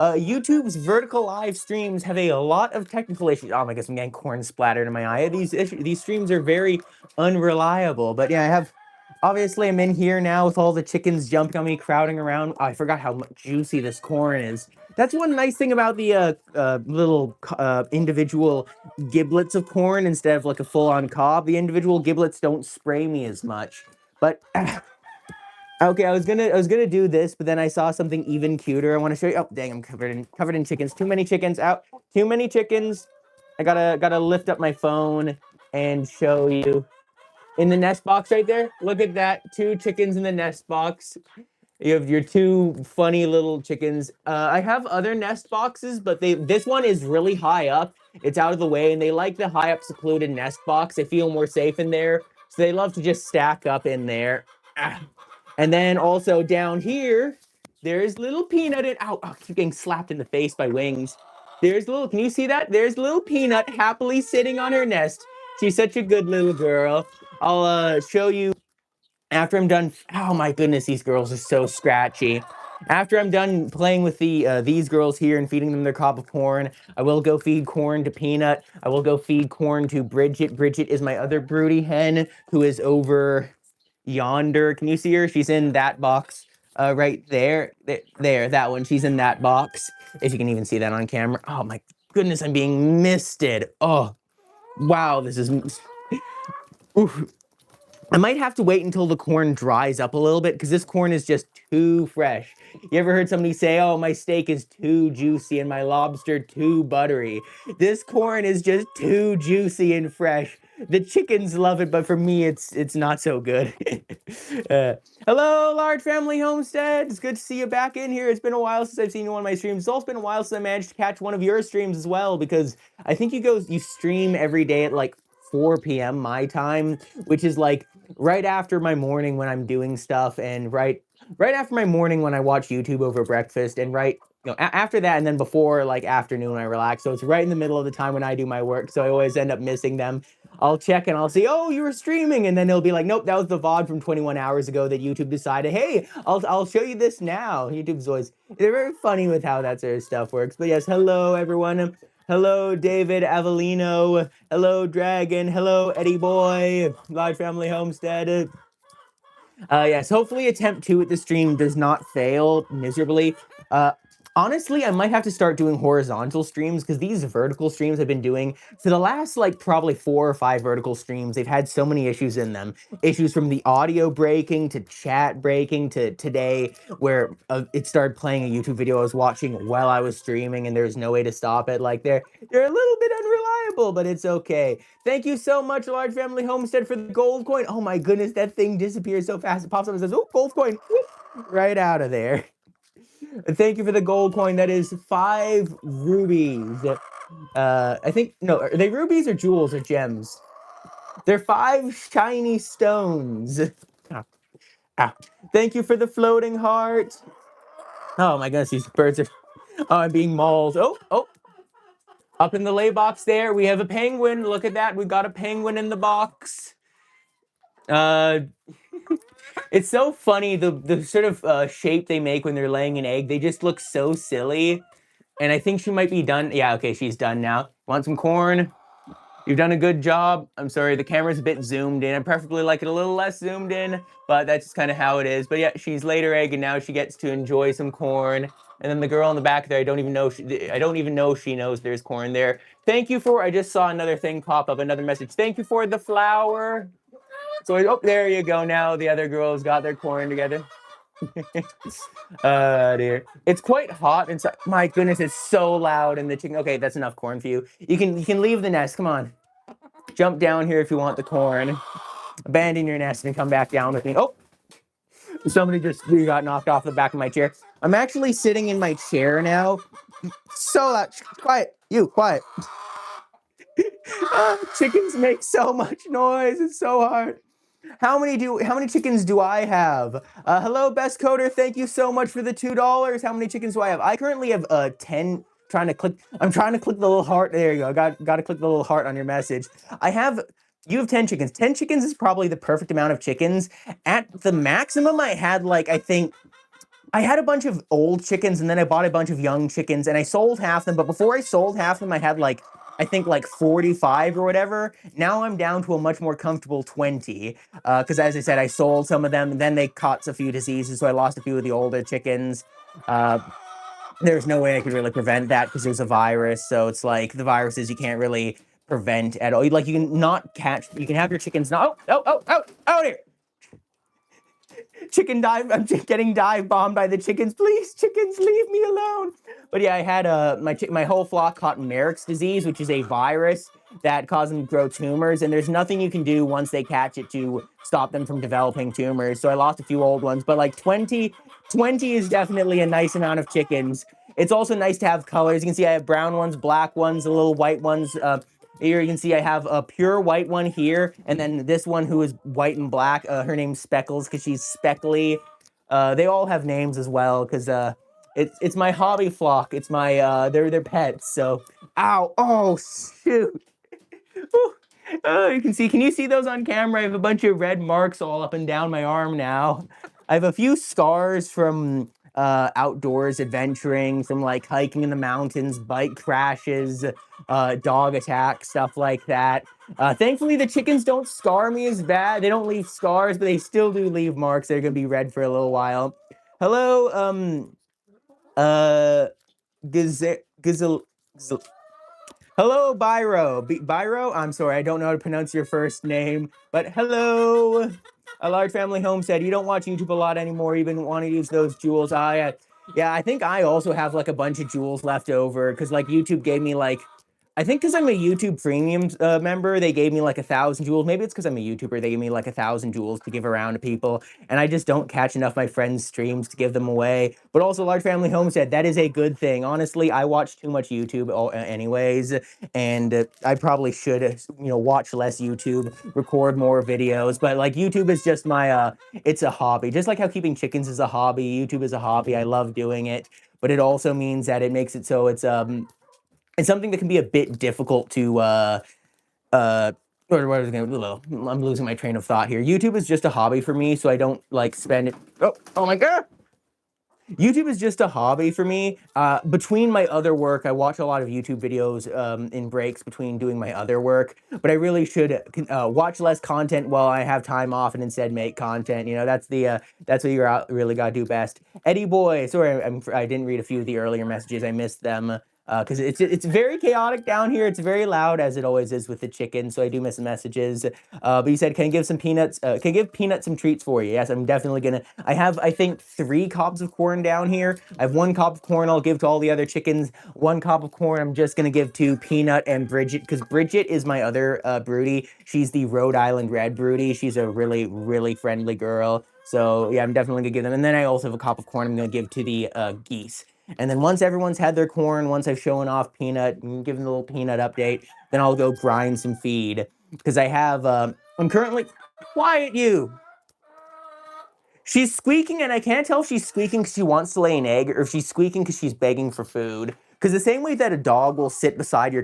YouTube's vertical live streams have a lot of technical issues. Oh my goodness, I'm getting corn splattered in my eye. These streams are very unreliable. But yeah, obviously I'm in here now with all the chickens jumping on me, crowding around. Oh, I forgot how juicy this corn is. That's one nice thing about the little individual giblets of corn instead of like a full-on cob. The individual giblets don't spray me as much. But okay, I was gonna do this, but then I saw something even cuter. I want to show you. Oh, dang, I'm covered in chickens. Too many chickens out. Too many chickens. I gotta lift up my phone and show you. In the nest box right there. Look at that. 2 chickens in the nest box. You have your 2 funny little chickens. I have other nest boxes, but this one is really high up. It's out of the way, and they like the high up secluded nest box. They feel more safe in there, so they love to just stack up in there. Ah. And then also down here, there's little Peanut. Ow, I keep getting slapped in the face by wings. Can you see that? There's little Peanut happily sitting on her nest. She's such a good little girl. I'll show you after I'm done. Oh my goodness, these girls are so scratchy. After I'm done playing with these girls here and feeding them their cob of corn, I will go feed corn to Peanut. I will go feed corn to Bridget. Bridget is my other broody hen who is over yonder. Can you see her? She's in that box right there. There, that one. She's in that box. If you can even see that on camera. Oh my goodness, I'm being misted. Oh, wow, this is... Oof. I might have to wait until the corn dries up a little bit because this corn is just too fresh. You ever heard somebody say, oh, my steak is too juicy and my lobster too buttery? This corn is just too juicy and fresh. The chickens love it, but for me, it's not so good. Hello, Large Family Homestead. It's good to see you back in here. It's been a while since I've seen you on my streams. It's also been a while since I managed to catch one of your streams as well, because I think you stream every day at like 4 p.m. my time, which is like right after my morning when I'm doing stuff, and right after my morning when I watch YouTube over breakfast, and after that, and then before like afternoon when I relax. So it's right in the middle of the time when I do my work. So I always end up missing them. I'll check and I'll see, oh, you were streaming, and then it'll be like, nope, that was the VOD from 21 hours ago that YouTube decided, hey, I'll show you this now. They're very funny with how that sort of stuff works. But yes, hello everyone. Hello, David Avellino. Hello, Dragon. Hello, Eddie Boy. Large Family Homestead. Yes, hopefully attempt 2 at the stream does not fail miserably. Honestly, I might have to start doing horizontal streams because these vertical streams I've been doing for the last like probably 4 or 5 vertical streams, they've had so many issues in them. Issues from the audio breaking to chat breaking to today where it started playing a YouTube video I was watching while I was streaming and there's no way to stop it. Like they're a little bit unreliable, but it's okay. Thank you so much, Large Family Homestead, for the gold coin. Oh my goodness, that thing disappears so fast. It pops up and says, oh, gold coin. Right out of there. Thank you for the gold coin. That is 5 rubies. I think, no, are they rubies or jewels or gems? They're 5 shiny stones. Thank you for the floating heart. Oh my goodness, these birds are... Oh, I'm being mauled. Oh. Up in the lay box there, we have a penguin. Look at that. We got a penguin in the box. It's so funny, the sort of shape they make when they're laying an egg. They just look so silly. And I think she might be done. Yeah, okay, she's done now. Want some corn? You've done a good job. I'm sorry, the camera's a bit zoomed in. I preferably like it a little less zoomed in, but that's just kind of how it is. But yeah, she's laid her egg and now she gets to enjoy some corn. And then the girl in the back there, I don't even know she knows there's corn there. Thank you for, I just saw another thing pop up, another message. Thank you for the flower. So, oh, there you go. Now the other girls got their corn together. Dear. It's quite hot inside. My goodness, it's so loud in the chicken. Okay, that's enough corn for you. You can leave the nest. Come on. Jump down here if you want the corn. Abandon your nest and come back down with me. Oh, somebody just got knocked off the back of my chair. I'm actually sitting in my chair now. So loud. Quiet. You, quiet. Chickens make so much noise. It's so hard. How many chickens do I have? Hello, Best Coder. Thank you so much for the $2. How many chickens do I have? I currently have 10. I'm trying to click the little heart. There you go. Got to click the little heart on your message. You have 10 chickens. 10 chickens is probably the perfect amount of chickens. At the maximum, I had like, I think I had a bunch of old chickens and then I bought a bunch of young chickens and I sold half them. But before I sold half them, I had like, I think like 45 or whatever. Now I'm down to a much more comfortable 20. Because as I said, I sold some of them and then they caught a few diseases. So I lost a few of the older chickens. There's no way I could really prevent that because there's a virus. So it's like the viruses you can't really prevent at all. Like you can not catch, you can have your chickens not, out here. Chicken dive. I'm getting dive bombed by the chickens. Please, chickens, leave me alone. But yeah, I had my whole flock caught Merrick's disease, which is a virus that causes them to grow tumors. And there's nothing you can do once they catch it to stop them from developing tumors. So I lost a few old ones, but like 20 is definitely a nice amount of chickens. It's also nice to have colors. You can see I have brown ones, black ones, the little white ones. Here you can see I have a pure white one here, and then this one who is white and black. Her name's Speckles because she's speckly. They all have names as well because it's my hobby flock. It's my they're pets. So, ow, oh shoot. Oh, you can see. Can you see those on camera? I have a bunch of red marks all up and down my arm now. I have a few scars from outdoors adventuring, from like hiking in the mountains, bike crashes, dog attacks, stuff like that. Thankfully, the chickens don't scar me as bad. They don't leave scars, but they still do leave marks. They're gonna be red for a little while. Hello, uh, Gazelle. Hello, Byro, I'm sorry, I don't know how to pronounce your first name, but hello. A large family home said, you don't watch YouTube a lot anymore, even want to use those jewels. Yeah, I think I also have like a bunch of jewels left over because like YouTube gave me like, I think because I'm a YouTube premium member, they gave me like 1,000 jewels. Maybe it's because I'm a YouTuber, they gave me like 1,000 jewels to give around to people. And I just don't catch enough of my friends' streams to give them away. But also, Large Family Home said that is a good thing. Honestly, I watch too much YouTube anyways, and I probably should, watch less YouTube, record more videos. But like YouTube is just my, it's a hobby. Just like how keeping chickens is a hobby, YouTube is a hobby. I love doing it, but it also means that it makes it so it's something that can be a bit difficult to uh what was I gonna, I'm losing my train of thought here. YouTube is just a hobby for me, so I don't like spend it. Oh my god. YouTube is just a hobby for me. Between my other work, I watch a lot of YouTube videos in breaks between doing my other work, but I really should watch less content while I have time off and instead make content. That's what you really gotta do best. Eddie boy, sorry, I didn't read a few of the earlier messages. I missed them because it's very chaotic down here. It's very loud as it always is with the chicken, so I do miss the messages. But you said, can I give some peanuts? Can I give peanuts some treats for you? Yes, I'm definitely gonna. I have, I think, 3 cobs of corn down here. I have 1 cob of corn I'll give to all the other chickens. 1 cob of corn I'm just gonna give to Peanut and Bridget, because Bridget is my other broody. She's the Rhode Island Red Broody. She's a really, really friendly girl. So yeah, I'm definitely gonna give them. And then I also have a cob of corn I'm gonna give to the geese. And then once everyone's had their corn, once I've shown off Peanut and given the little Peanut update, then I'll go grind some feed. Because I have, I'm currently, quiet you. She's squeaking, and I can't tell if she's squeaking because she wants to lay an egg or if she's squeaking because she's begging for food. Because the same way that a dog will sit beside your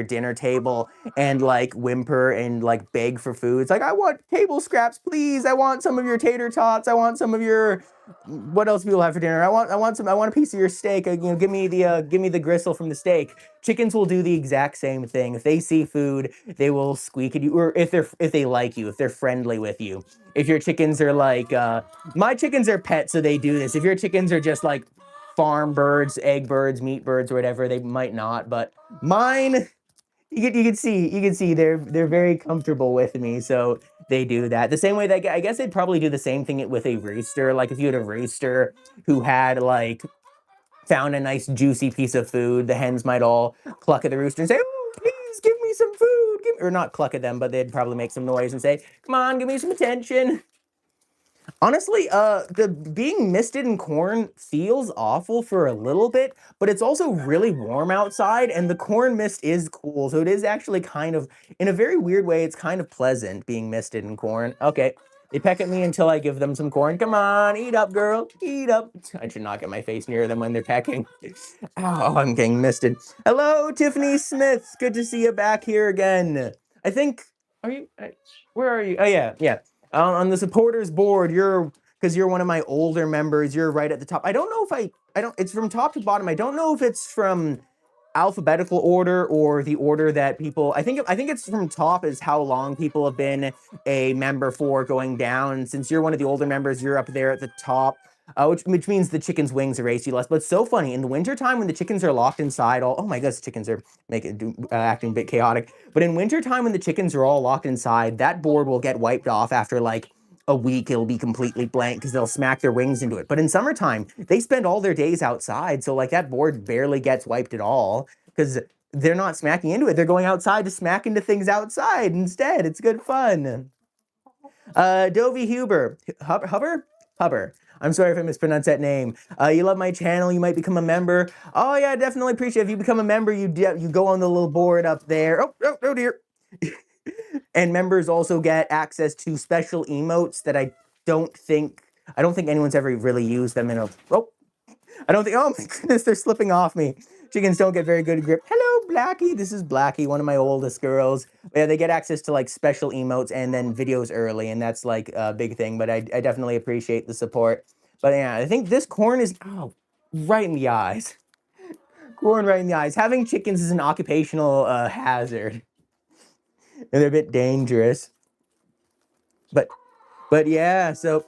dinner table and like whimper and like beg for food. It's like, I want table scraps, please. I want some of your tater tots. I want some of your, what else people have for dinner? I want a piece of your steak. Give me the gristle from the steak. Chickens will do the exact same thing. If they see food, they will squeak at you, or if they like you, if they're friendly with you. If your chickens are like, my chickens are pets, so they do this. If your chickens are just like farm birds, egg birds, meat birds, or whatever, they might not. But mine, you can see they're very comfortable with me, so they do that. The same way that I guess they'd probably do the same thing with a rooster. Like if you had a rooster who had like found a nice juicy piece of food, the hens might all cluck at the rooster and say, "Oh, please give me some food." Or not cluck at them, but they'd probably make some noise and say, "Come on, give me some attention." Honestly, the being misted in corn feels awful for a little bit, but it's also really warm outside, and the corn mist is cool, so it is actually kind of, in a very weird way, it's kind of pleasant being misted in corn. Okay, they peck at me until I give them some corn. Come on, eat up, girl, eat up. I should not get my face near them when they're pecking. Oh, I'm getting misted. Hello, Tiffany Smith. Good to see you back here again. Where are you? Oh, yeah. On the supporters board, you're because you're one of my older members. You're right at the top. I don't know if I don't, it's from top to bottom. I don't know if it's from alphabetical order or the order that people, I think it's from top is how long people have been a member for, going down. Since you're one of the older members, you're up there at the top. Which means the chicken's wings erase you less. But it's so funny, in the wintertime when the chickens are locked inside, oh my gosh, chickens are acting a bit chaotic. But in wintertime when the chickens are all locked inside, that board will get wiped off after like a week. It'll be completely blank because they'll smack their wings into it. But in summertime, they spend all their days outside, so like that board barely gets wiped at all because they're not smacking into it. They're going outside to smack into things outside instead. It's good fun. Dovey Huber. Huber. I'm sorry if I mispronounced that name. You love my channel. You might become a member. Oh yeah, definitely appreciate it. If you become a member, you go on the little board up there. Oh dear. And members also get access to special emotes that I don't think anyone's ever really used them in a. Oh my goodness, they're slipping off me. Chickens don't get very good grip. Hello, Blackie. This is Blackie, one of my oldest girls. But yeah, they get access to like special emotes and then videos early, and that's like a big thing. But I definitely appreciate the support. But yeah, I think this corn is right in the eyes. Corn right in the eyes. Having chickens is an occupational hazard, and they're a bit dangerous. But yeah, so.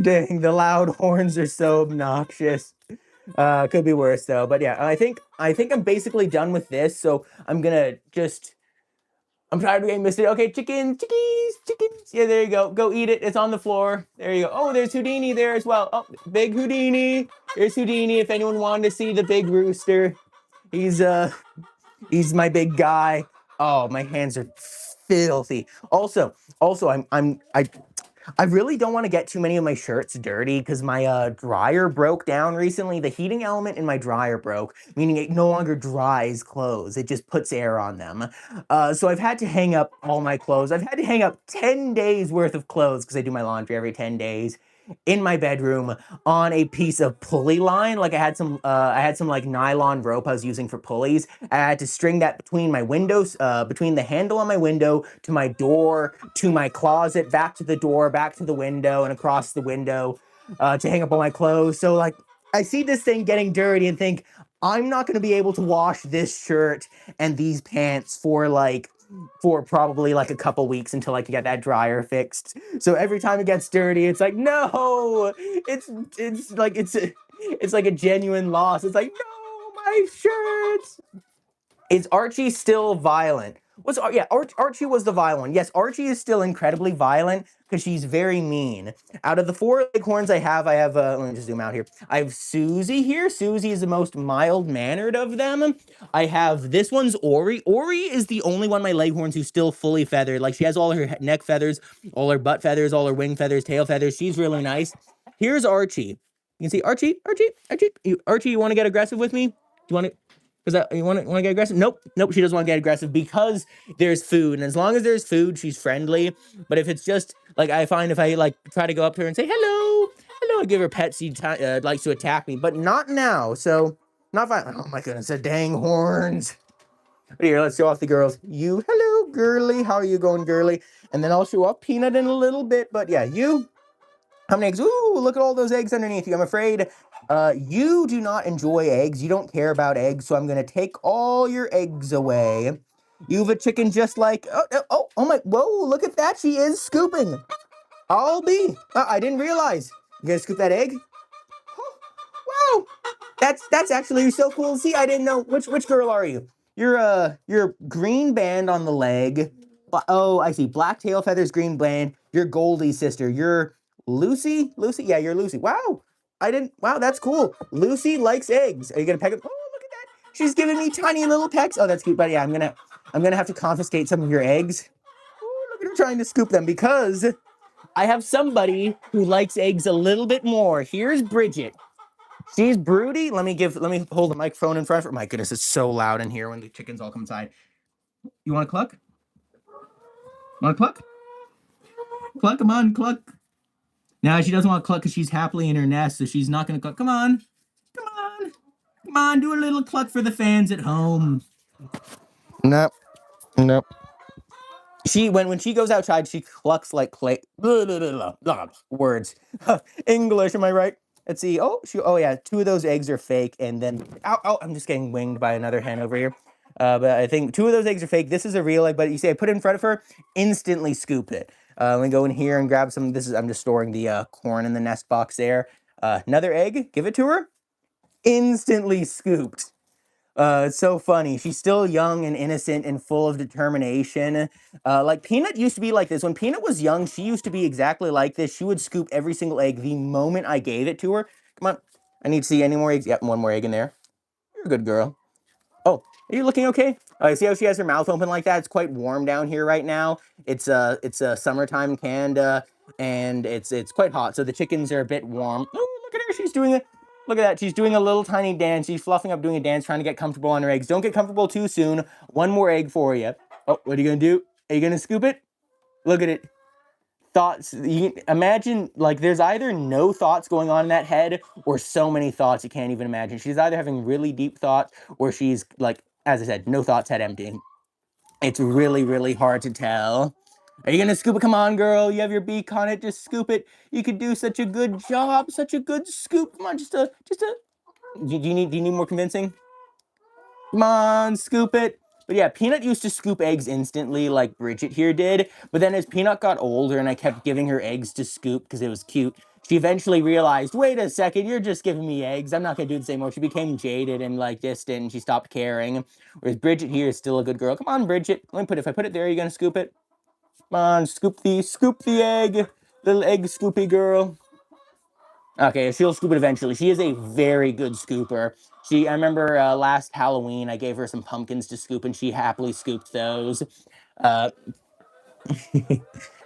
Dang, the loud horns are so obnoxious. Could be worse though. But yeah, I think I'm basically done with this. So I'm tired of getting missed. Okay, chickens. Yeah, there you go. Go eat it. It's on the floor. There you go. Oh, there's Houdini there as well. Oh, big Houdini. There's Houdini. If anyone wanted to see the big rooster, he's my big guy. Oh, my hands are filthy. Also, I really don't want to get too many of my shirts dirty because my dryer broke down recently. The heating element in my dryer broke, meaning it no longer dries clothes. It just puts air on them. So I've had to hang up all my clothes. I've had to hang up 10 days worth of clothes because I do my laundry every 10 days in my bedroom on a piece of pulley line. Like I had some like nylon rope I was using for pulleys. I had to string that between my windows, between the handle on my window to my door, to my closet, back to the door, back to the window, and across the window to hang up all my clothes. So like I see this thing getting dirty and think, I'm not going to be able to wash this shirt and these pants for probably like a couple weeks until I can get that dryer fixed. So every time it gets dirty, it's like, no, it's like a genuine loss. It's like, no, my shirts. Is Archie still violent? Archie was the violent one. Yes, Archie is still incredibly violent because she's very mean. Out of the 4 Leghorns I have, let me just zoom out here. I have Susie here. Susie is the most mild-mannered of them. I have, this one's Ori. Ori is the only one of my Leghorns who's still fully feathered. Like, she has all her neck feathers, all her butt feathers, all her wing feathers, tail feathers. She's really nice. Here's Archie. You can see Archie. Archie, you want to get aggressive with me? Do you want to? Because you want to get aggressive? Nope, she doesn't want to get aggressive because there's food, and as long as there's food, she's friendly. But if it's just like, I find if I like try to go up to her and say hello, I give her pets, she likes to attack me, but not now. So not violent. Oh my goodness, the dang horns! But here, let's show off the girls. You, hello, girly. How are you going, girly? And then I'll show off Peanut in a little bit. But yeah, you. How many eggs? Ooh, look at all those eggs underneath you. I'm afraid you do not enjoy eggs. You don't care about eggs, so I'm going to take all your eggs away. You have a chicken just like... Oh my... Whoa, look at that. She is scooping. I didn't realize. You going to scoop that egg? Wow. That's actually so cool. See, I didn't know. Which girl are you? You're green band on the leg. Oh, I see. Black tail feathers, green band. You're Goldie's sister. You're Lucy? Yeah, you're Lucy. Wow. Wow, that's cool. Lucy likes eggs. Are you gonna peck it? Oh, look at that. She's giving me tiny little pecks. Oh, that's cute. But yeah, I'm gonna have to confiscate some of your eggs. Oh, look at her trying to scoop them because I have somebody who likes eggs a little bit more. Here's Bridget. She's broody. Let me hold the microphone in front of her. My goodness, it's so loud in here when the chickens all come inside. You want to cluck? Want to cluck? Cluck, come on, cluck. Now she doesn't want to cluck because she's happily in her nest, so she's not going to cluck. Come on. Come on. Come on, do a little cluck for the fans at home. Nope. Nope. When she goes outside, she clucks like clay. Words. English, am I right? Let's see. Oh yeah, 2 of those eggs are fake, and then I'm just getting winged by another hen over here. But I think 2 of those eggs are fake. This is a real egg, but you see, I put it in front of her, instantly scoop it. Let me go in here and grab some. I'm just storing the corn in the nest box there. Another egg, give it to her, instantly scooped. It's so funny. She's still young and innocent and full of determination. Like Peanut used to be like this. When Peanut was young, she used to be exactly like this. She would scoop every single egg the moment I gave it to her. Come on. I need to see any more eggs. Yep, 1 more egg in there. You're a good girl. Oh, are you looking okay? See how she has her mouth open like that? It's quite warm down here right now. It's summertime in Canada, and it's quite hot. So the chickens are a bit warm. Oh, look at her. She's doing it. Look at that. She's doing a little tiny dance. She's fluffing up, doing a dance, trying to get comfortable on her eggs. Don't get comfortable too soon. 1 more egg for you. Oh, what are you gonna do? Are you gonna scoop it? Look at it. Thoughts. You imagine, like, there's either no thoughts going on in that head or so many thoughts you can't even imagine. She's either having really deep thoughts or she's, like, as I said, no thoughts, head empty. It's really, really hard to tell. Are you gonna scoop it? Come on, girl. You have your beak on it. Just scoop it. You could do such a good job. Such a good scoop. Come on, do you need more convincing? Come on, scoop it. But yeah, Peanut used to scoop eggs instantly like Bridget here did. But then as Peanut got older and I kept giving her eggs to scoop because it was cute, she eventually realized, wait a second, you're just giving me eggs. I'm not going to do the same more. She became jaded and like distant and she stopped caring. Whereas Bridget here is still a good girl. Come on, Bridget. If I put it there, are you going to scoop it? Come on, scoop the egg. Little egg scoopy girl. Okay, she'll scoop it eventually. She is a very good scooper. I remember last Halloween, I gave her some pumpkins to scoop, and she happily scooped those. Uh,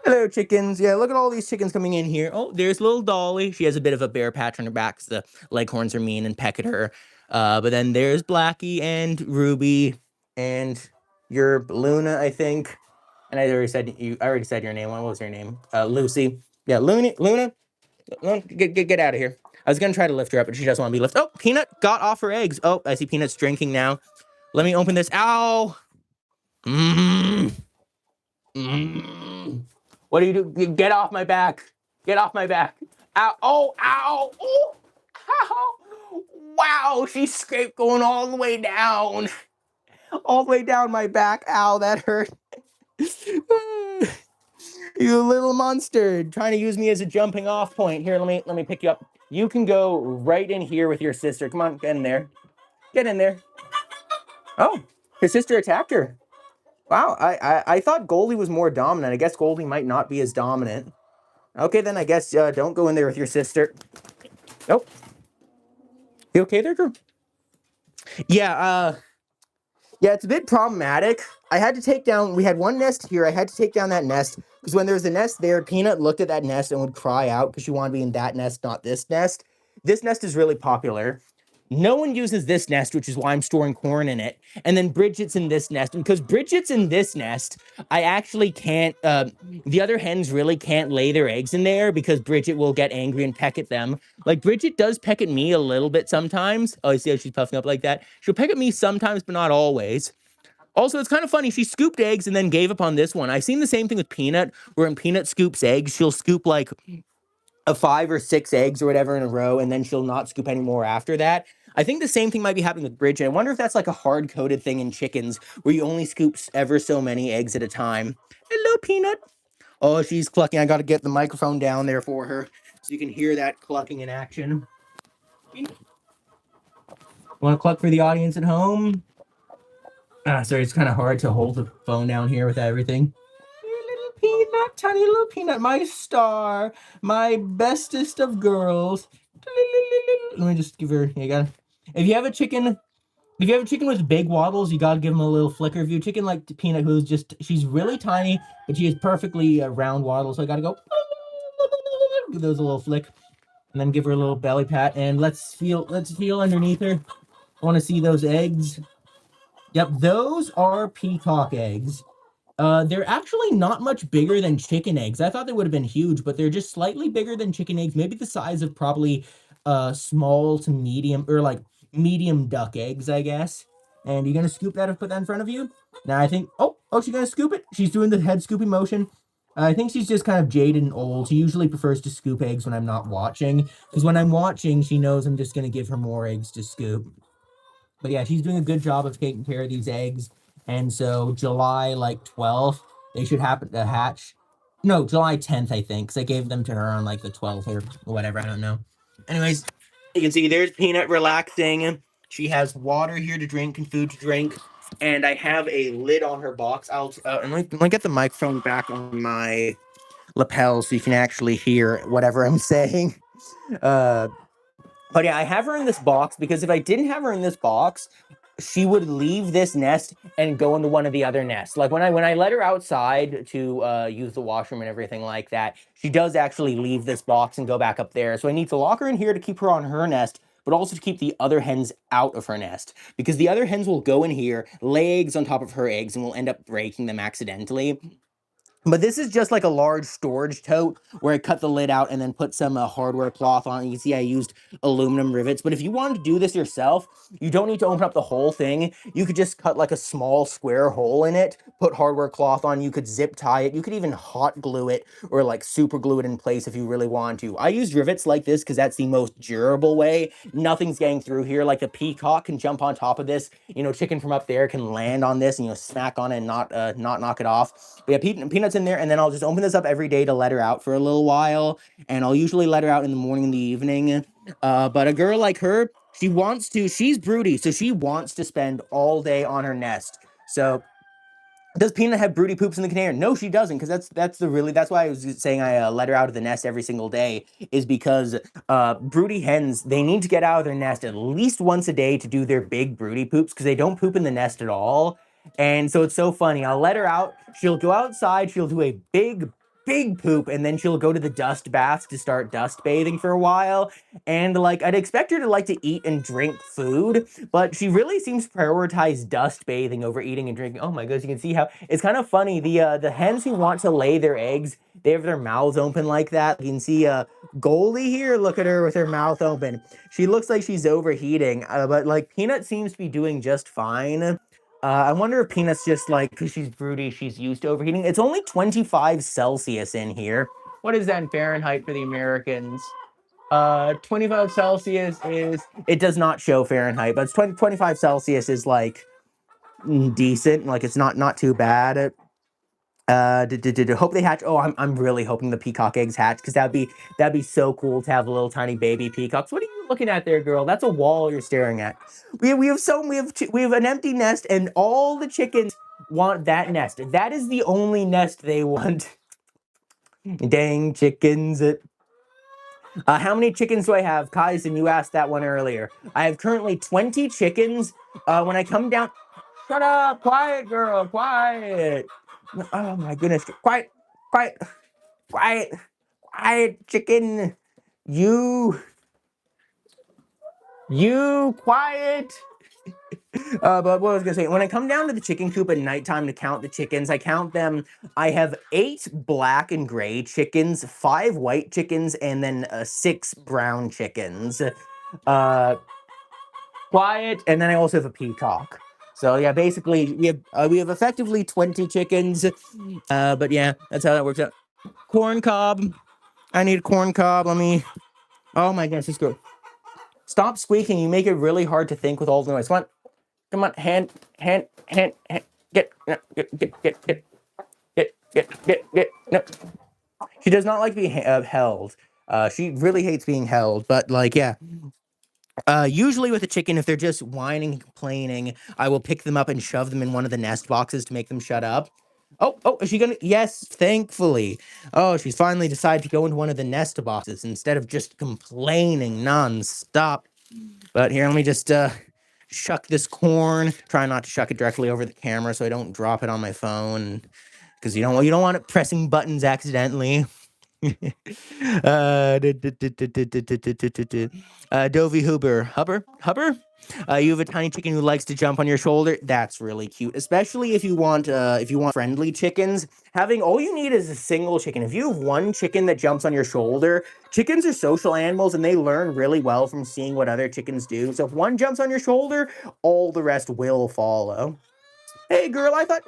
Hello, chickens. Yeah, look at all these chickens coming in here. Oh, there's little Dolly. She has a bit of a bare patch on her back because the leghorns are mean and peck at her. But then there's Blackie and Ruby and your Luna, I think. And I already said your name. What was your name? Lucy. Yeah, Luna. Get out of here. I was going to try to lift her up, but she doesn't want to be lifted. Oh, Peanut got off her eggs. Oh, I see Peanut's drinking now. Let me open this. Ow! What do you do? Get off my back. Get off my back. Ow. Oh, ow. Oh, ow. Wow, she scraped going all the way down. All the way down my back. Ow, that hurt. You little monster, trying to use me as a jumping off point. Here, let me pick you up. You can go right in here with your sister. Come on, get in there. Get in there. Oh, his sister attacked her. Wow, I thought Goldie was more dominant. I guess Goldie might not be as dominant. Okay, then I guess don't go in there with your sister. Nope. You okay there, girl? Yeah, yeah, it's a bit problematic. We had one nest here. I had to take down that nest because when there was a nest there, Peanut looked at that nest and would cry out because she wanted to be in that nest, not this nest. This nest is really popular. No one uses this nest, which is why I'm storing corn in it. And then Bridget's in this nest. And because Bridget's in this nest, I actually can't, the other hens really can't lay their eggs in there because Bridget will get angry and peck at them. Like, Bridget does peck at me a little bit sometimes. Oh, you see how she's puffing up like that? She'll peck at me sometimes, but not always. Also, it's kind of funny. She scooped eggs and then gave up on this one. I've seen the same thing with Peanut, where when Peanut scoops eggs, she'll scoop like a 5 or 6 eggs or whatever in a row, and then she'll not scoop any more after that. I think the same thing might be happening with Bridget. I wonder if that's like a hard-coded thing in chickens, where you only scoop ever so many eggs at a time. Hello, Peanut. Oh, she's clucking. I got to get the microphone down there for her so you can hear that clucking in action. Want to cluck for the audience at home? Sorry, it's kind of hard to hold the phone down here with everything. Little Peanut, tiny little Peanut, my star, my bestest of girls. Let me just give her. If you have a chicken with big waddles, you gotta give them a little flicker. If you have a chicken like Peanut, she's really tiny, but she has perfectly round waddles, so I gotta go give those a little flick, and then give her a little belly pat, and let's feel underneath her. I want to see those eggs. Yep, those are peacock eggs. They're actually not much bigger than chicken eggs. I thought they would have been huge, but they're just slightly bigger than chicken eggs, maybe the size of probably small to medium or like medium duck eggs, I guess. And you're gonna scoop that and put that in front of you. Now I think she's gonna scoop it. She's doing the head scooping motion. I think she's just kind of jaded and old. She usually prefers to scoop eggs when I'm not watching, because when I'm watching, she knows I'm just gonna give her more eggs to scoop. But yeah, she's doing a good job of taking care of these eggs. And so July like 12th, they should happen to hatch. No, July 10th, I think, because I gave them to her on like the 12th or whatever. I don't know. Anyways, you can see there's Peanut relaxing. She has water here to drink and food to drink. And I have a lid on her box. And let me get the microphone back on my lapel so you can actually hear whatever I'm saying. But yeah, I have her in this box because if I didn't have her in this box, she would leave this nest and go into one of the other nests. Like when I let her outside to use the washroom and everything like that, she does actually leave this box and go back up there. So I need to lock her in here to keep her on her nest, but also to keep the other hens out of her nest, because the other hens will go in here, lay eggs on top of her eggs, and will end up breaking them accidentally. But this is just like a large storage tote where I cut the lid out and then put some hardware cloth on. You can see I used aluminum rivets. But if you wanted to do this yourself, you don't need to open up the whole thing. You could just cut like a small square hole in it, put hardware cloth on. You could zip tie it. You could even hot glue it or like super glue it in place if you really want to. I use rivets like this because that's the most durable way. Nothing's getting through here. Like a peacock can jump on top of this. You know, chicken from up there can land on this and, you know, smack on it and not knock it off. But yeah, Peanut's in there, and then I'll just open this up every day to let her out for a little while, and I'll usually let her out in the morning and the evening. But a girl like her, she's broody, so she wants to spend all day on her nest. So does Peanut have broody poops in the container? No, she doesn't, because that's why I was saying I let her out of the nest every single day, is because broody hens, they need to get out of their nest at least once a day to do their big broody poops, because they don't poop in the nest at all. And so it's so funny. I'll let her out. She'll go outside. She'll do a big poop, and then she'll go to the dust bath to start dust bathing for a while. And like, I'd expect her to like to eat and drink food, but she really seems to prioritize dust bathing over eating and drinking. Oh my goodness, you can see how it's kind of funny. The hens who want to lay their eggs, they have their mouths open like that. You can see Goldie here. Look at her with her mouth open. She looks like she's overheating, but like Peanut seems to be doing just fine. I wonder if Peanut's just like, because she's broody, she's used to overheating. It's only 25 Celsius in here. What is that in Fahrenheit for the Americans? 25 Celsius is, it does not show Fahrenheit, but it's 25 Celsius is like decent. Like it's not too bad. Hope they hatch. Oh, I'm really hoping the peacock eggs hatch, because that'd be so cool to have little tiny baby peacocks. What are you looking at there, girl? That's a wall you're staring at. We have an empty nest, and all the chickens want that nest. That is the only nest they want. Dang chickens! How many chickens do I have, Kaizen? You asked that one earlier. I have currently 20 chickens. When I come down, shut up, quiet, girl, quiet. Oh my goodness, quiet, quiet, quiet, quiet, chicken. You, quiet. But what I was gonna say, when I come down to the chicken coop at nighttime to count the chickens, I count them. I have 8 black and gray chickens, 5 white chickens, and then 6 brown chickens. Quiet, and then I also have a peacock. So yeah, basically we have effectively 20 chickens. But yeah, that's how that works out. Corn cob. I need a corn cob. Let me. Oh my goodness, this girl. Stop squeaking. You make it really hard to think with all the noise. Come on, hand. Get. No. She does not like being held. She really hates being held. But like, yeah. Usually with a chicken, if they're just whining and complaining, I will pick them up and shove them in one of the nest boxes to make them shut up. Oh, is she gonna? Yes, thankfully. Oh, she's finally decided to go into one of the nest boxes instead of just complaining non-stop. But here, let me just shuck this corn. Try not to shuck it directly over the camera so I don't drop it on my phone, because you don't want it pressing buttons accidentally. Dovey Huber. You have a tiny chicken who likes to jump on your shoulder. That's really cute, especially if you want friendly chickens. Having all you need is a single chicken. If you have one chicken that jumps on your shoulder, chickens are social animals and they learn really well from seeing what other chickens do. So if one jumps on your shoulder, all the rest will follow. Hey, girl, I thought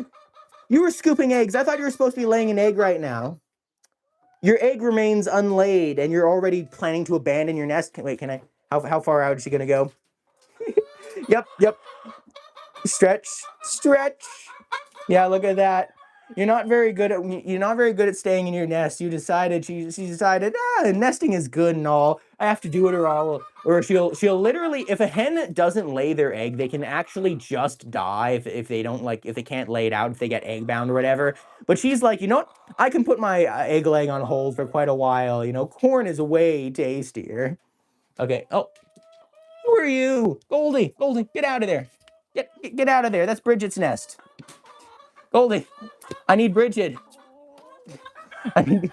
you were scooping eggs. I thought you were supposed to be laying an egg right now. Your egg remains unlaid, and you're already planning to abandon your nest. Wait, can I? How far out is she gonna go? Yep. Stretch. Yeah, look at that. You're not very good at staying in your nest. She decided, nesting is good and all. I have to do it or she'll literally, if a hen doesn't lay their egg, they can actually just die if they don't if they can't lay it out, if they get egg bound or whatever. But she's like, you know what? I can put my egg laying on hold for quite a while. You know, corn is way tastier. Okay. Oh, who are you? Goldie, get out of there. Get out of there. That's Bridget's nest. Goldie, I need Bridget. I need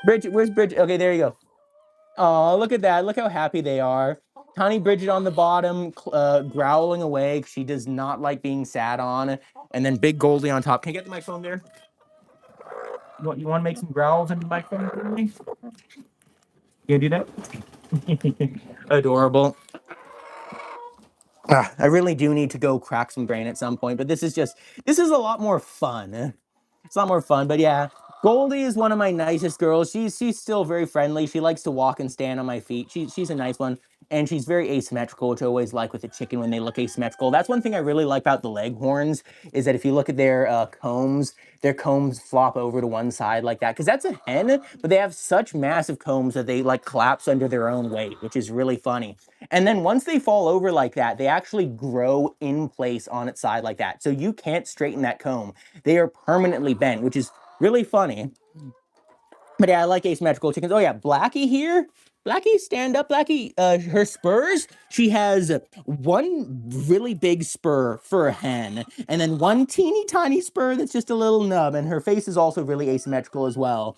Bridget. Where's Bridget? Okay, there you go. Oh, look at that. Look how happy they are. Tiny Bridget on the bottom, growling away. She does not like being sat on. And then Big Goldie on top. Can you get the microphone there? You want to make some growls into the microphone for me? You do that? Adorable. I really do need to go crack some grain at some point, but this is a lot more fun. It's a lot more fun, but yeah. Goldie is one of my nicest girls. She's still very friendly. She likes to walk and stand on my feet. She's a nice one. And she's very asymmetrical, which I always like with a chicken when they look asymmetrical. That's one thing I really like about the Leghorns, is that if you look at their combs flop over to one side like that. Because that's a hen, but they have such massive combs that they collapse under their own weight, which is really funny. And then once they fall over like that, they actually grow in place on its side like that. So you can't straighten that comb. They are permanently bent, which is really funny. But yeah, I like asymmetrical chickens. Oh yeah, Blackie here. Blackie, stand up, Blackie. Her spurs, she has one really big spur for a hen, and then one teeny tiny spur that's just a little nub, and her face is also really asymmetrical as well.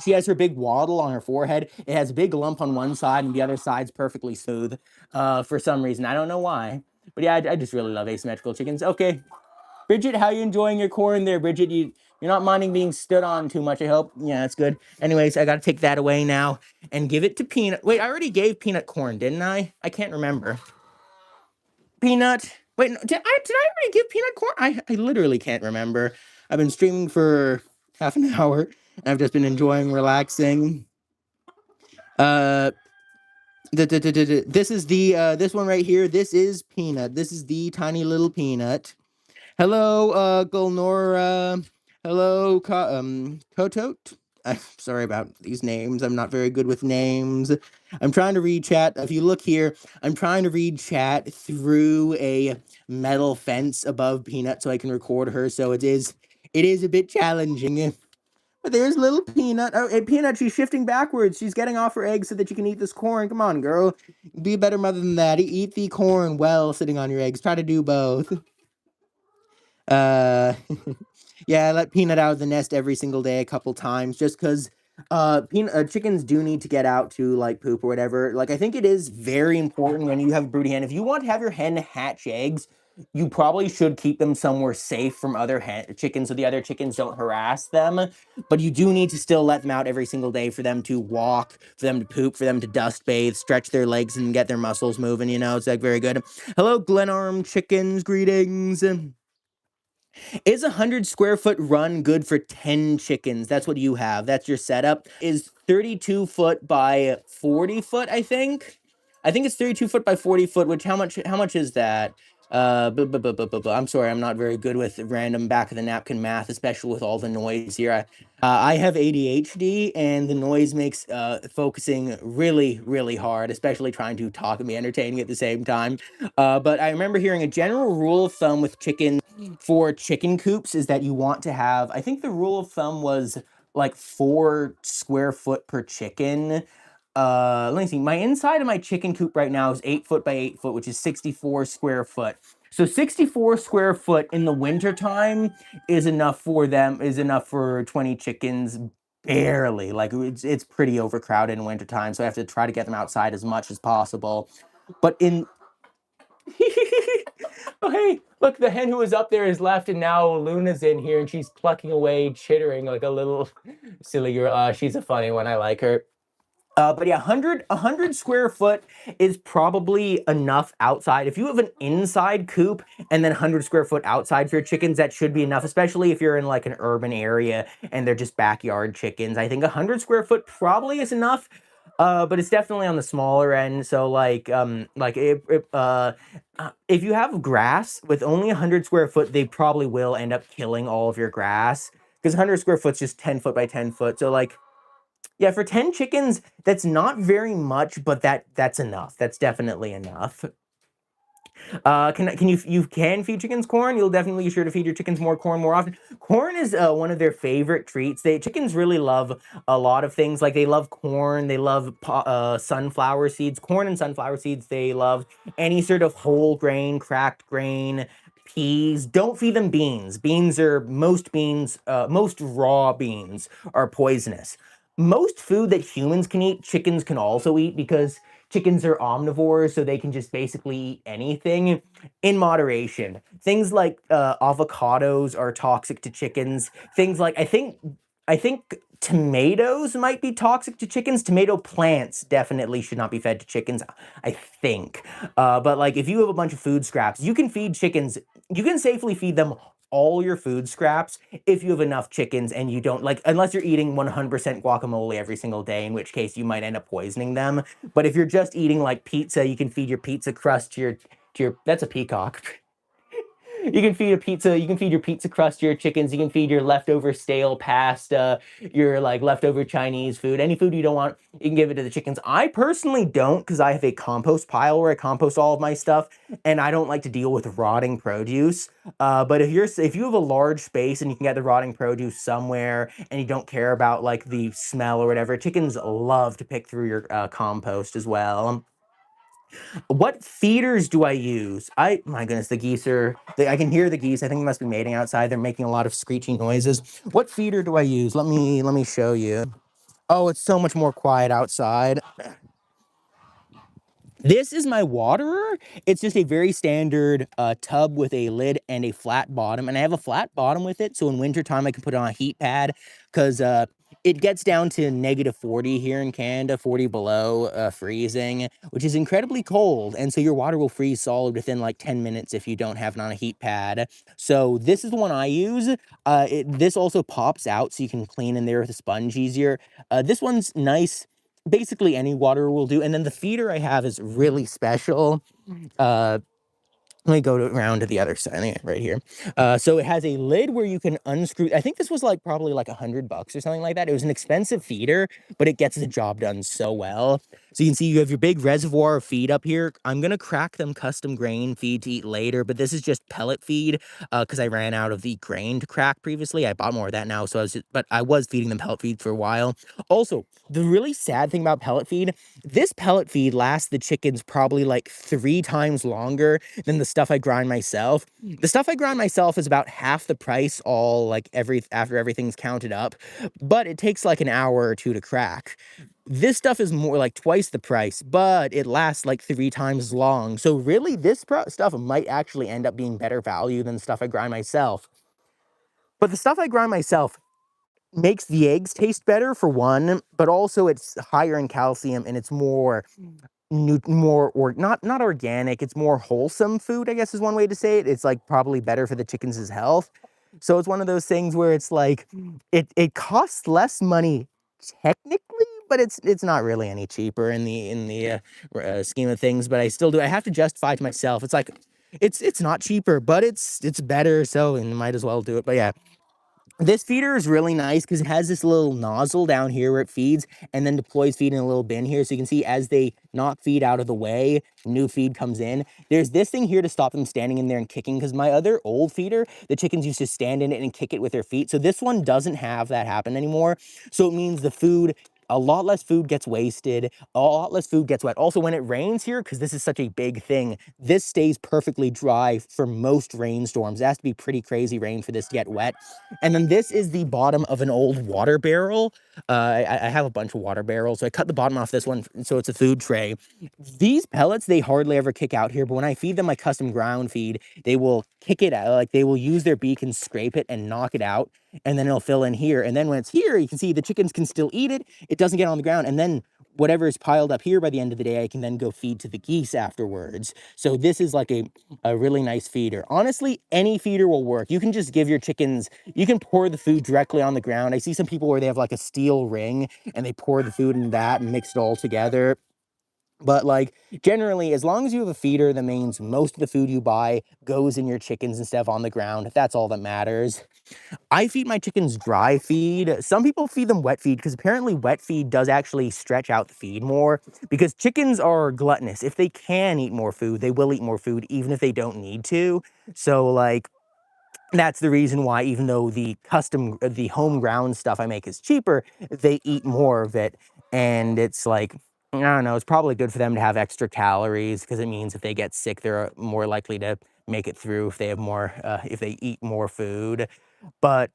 She has her big waddle on her forehead. It has a big lump on one side, and the other side's perfectly smooth. For some reason, I don't know why. But yeah, I just really love asymmetrical chickens. Okay, Bridget, how you enjoying your corn there, Bridget? You're not minding being stood on too much, I hope. Yeah, that's good. Anyways, I gotta take that away now and give it to Peanut. Wait, I already gave Peanut corn, didn't I? I can't remember. Peanut. Wait, no, did I already give Peanut corn? I literally can't remember. I've been streaming for half an hour, and I've just been enjoying relaxing. This is this one right here. This is Peanut. This is the tiny little Peanut. Hello, Gulnora. Hello, Kotot. I'm sorry about these names. I'm not very good with names. I'm trying to read chat. If you look here, I'm trying to read chat through a metal fence above Peanut so I can record her. So it is a bit challenging. But there's little Peanut. Oh, hey, Peanut, she's shifting backwards. She's getting off her eggs so that you can eat this corn. Come on, girl. Be a better mother than that. Eat the corn well sitting on your eggs. Try to do both. Uh, yeah, I let Peanut out of the nest every single day a couple times just because chickens do need to get out to poop or whatever. I think it is very important when you have a broody hen. If you want to have your hen hatch eggs, you probably should keep them somewhere safe from other chickens so the other chickens don't harass them. But you do need to still let them out every single day for them to walk, for them to poop, for them to dust bathe, stretch their legs, and get their muscles moving. It's very good. Hello, Glenarm chickens. Greetings. Is a 100 square foot run good for 10 chickens? That's what you have. That's your setup. Is 32 foot by 40 foot, I think. I think it's 32 foot by 40 foot, which how much is that? I'm sorry, I'm not very good with random back of the napkin math, especially with all the noise here. I have ADHD, and the noise makes focusing really, really hard, especially trying to talk and be entertaining at the same time. But I remember hearing a general rule of thumb with chickens for chicken coops is that you want to have, I think the rule of thumb was 4 square foot per chicken. Let me see. My inside of my chicken coop right now is 8 foot by 8 foot, which is 64 square foot. So 64 square foot in the winter time is enough for 20 chickens barely. Like it's pretty overcrowded in wintertime, so I have to try to get them outside as much as possible. But in oh hey, look, the hen who was up there is left, and now Luna's in here, and she's plucking away, chittering like a little silly girl. She's a funny one. I like her. But yeah, 100 square foot is probably enough outside. If you have an inside coop and then 100 square foot outside for your chickens, that should be enough, especially if you're in like an urban area and they're just backyard chickens. I think 100 square foot probably is enough. But it's definitely on the smaller end. So if you have grass with only 100 square foot, they probably will end up killing all of your grass because 100 square foot's just 10 foot by 10 foot. So like, yeah, for 10 chickens, that's not very much, but that's enough. That's definitely enough. Can you can feed chickens corn? You'll definitely be sure to feed your chickens more corn more often. Corn is one of their favorite treats. Chickens really love a lot of things. Like they love corn, they love sunflower seeds, corn and sunflower seeds. They love any sort of whole grain, cracked grain, peas. Don't feed them beans. Most raw beans are poisonous. Most food that humans can eat, chickens can also eat because chickens are omnivores, so they can just basically eat anything in moderation. Things like avocados are toxic to chickens. Things like I think tomatoes might be toxic to chickens. Tomato plants definitely should not be fed to chickens, I think. But like if you have a bunch of food scraps, you can feed chickens. You can safely feed them all your food scraps if you have enough chickens and you don't like, unless you're eating 100% guacamole every single day, in which case you might end up poisoning them. But if you're just eating like pizza, you can feed your pizza crust to your that's a peacock. You can feed a pizza, you can feed your pizza crust to your chickens, you can feed your leftover stale pasta, your like leftover Chinese food, any food you don't want, you can give it to the chickens. I personally don't because I have a compost pile where I compost all of my stuff and I don't like to deal with rotting produce. But if you have a large space and you can get the rotting produce somewhere and you don't care about like the smell or whatever, chickens love to pick through your compost as well. What feeders do I use? My goodness, I can hear the geese. I think they must be mating outside. They're making a lot of screeching noises. What feeder do I use? Let me show you. Oh, it's so much more quiet outside. This is my waterer. It's just a very standard tub with a lid and a flat bottom. And I have a flat bottom with it. So in wintertime, I can put it on a heat pad because it gets down to -40 here in Canada, 40 below freezing, which is incredibly cold. And so your water will freeze solid within like 10 minutes if you don't have it on a heat pad. So this is the one I use. This also pops out so you can clean in there with a sponge easier. This one's nice. Basically any water will do. And then the feeder I have is really special. Let me go around to the other side, right here. So it has a lid where you can unscrew. I think this was like probably like $100 or something like that. It was an expensive feeder, but it gets the job done so well. So you can see you have your big reservoir of feed up here. I'm gonna crack them custom grain feed to eat later, but this is just pellet feed because I ran out of the grain to crack previously. I bought more of that now, but I was feeding them pellet feed for a while. Also, the really sad thing about pellet feed, this pellet feed lasts the chickens probably like 3 times longer than the stuff I grind myself. The stuff I grind myself is about half the price, after everything's counted up, but it takes like an hour or two to crack. This stuff is more like twice the price, but it lasts like 3 times as long. So really, this stuff might actually end up being better value than the stuff I grind myself. But the stuff I grind myself makes the eggs taste better for one, but also it's higher in calcium and it's more not organic, it's more wholesome food, I guess is one way to say it. It's like probably better for the chickens' health. So it's one of those things where it's like it costs less money technically, but it's not really any cheaper in the scheme of things. But I have to justify to myself. It's like it's not cheaper, but it's better, so and might as well do it. But yeah, this feeder is really nice because it has this little nozzle down here where it feeds and then deploys feed in a little bin here. So you can see as they knock feed out of the way, new feed comes in. There's this thing here to stop them standing in there and kicking because my other old feeder, the chickens used to stand in it and kick it with their feet. So this one doesn't have that happen anymore. So it means the food a lot less food gets wasted, a lot less food gets wet. Also, when it rains here, because this is such a big thing, this stays perfectly dry for most rainstorms. It has to be pretty crazy rain for this to get wet. And then this is the bottom of an old water barrel. I have a bunch of water barrels, so I cut the bottom off this one, so it's a food tray. These pellets, they hardly ever kick out here, but when I feed them my custom ground feed, they will kick it out. Like, they will use their beak and scrape it and knock it out, and then it'll fill in here. And then when it's here, you can see the chickens can still eat it. It doesn't get on the ground. And then whatever is piled up here by the end of the day, I can then go feed to the geese afterwards. So this is like a really nice feeder. Honestly, any feeder will work. You can just give your chickens, you can pour the food directly on the ground. I see some people where they have like a steel ring and they pour the food in that and mix it all together. But like, generally, as long as you have a feeder, that means most of the food you buy goes in your chickens instead of on the ground. That's all that matters. I feed my chickens dry feed. Some people feed them wet feed because apparently wet feed does actually stretch out the feed more, because chickens are gluttonous. If they can eat more food, they will eat more food even if they don't need to. So like, that's the reason why, even though the home ground stuff I make is cheaper, they eat more of it. And it's like, I don't know, it's probably good for them to have extra calories, because it means if they get sick, they're more likely to make it through if they have more, if they eat more food. But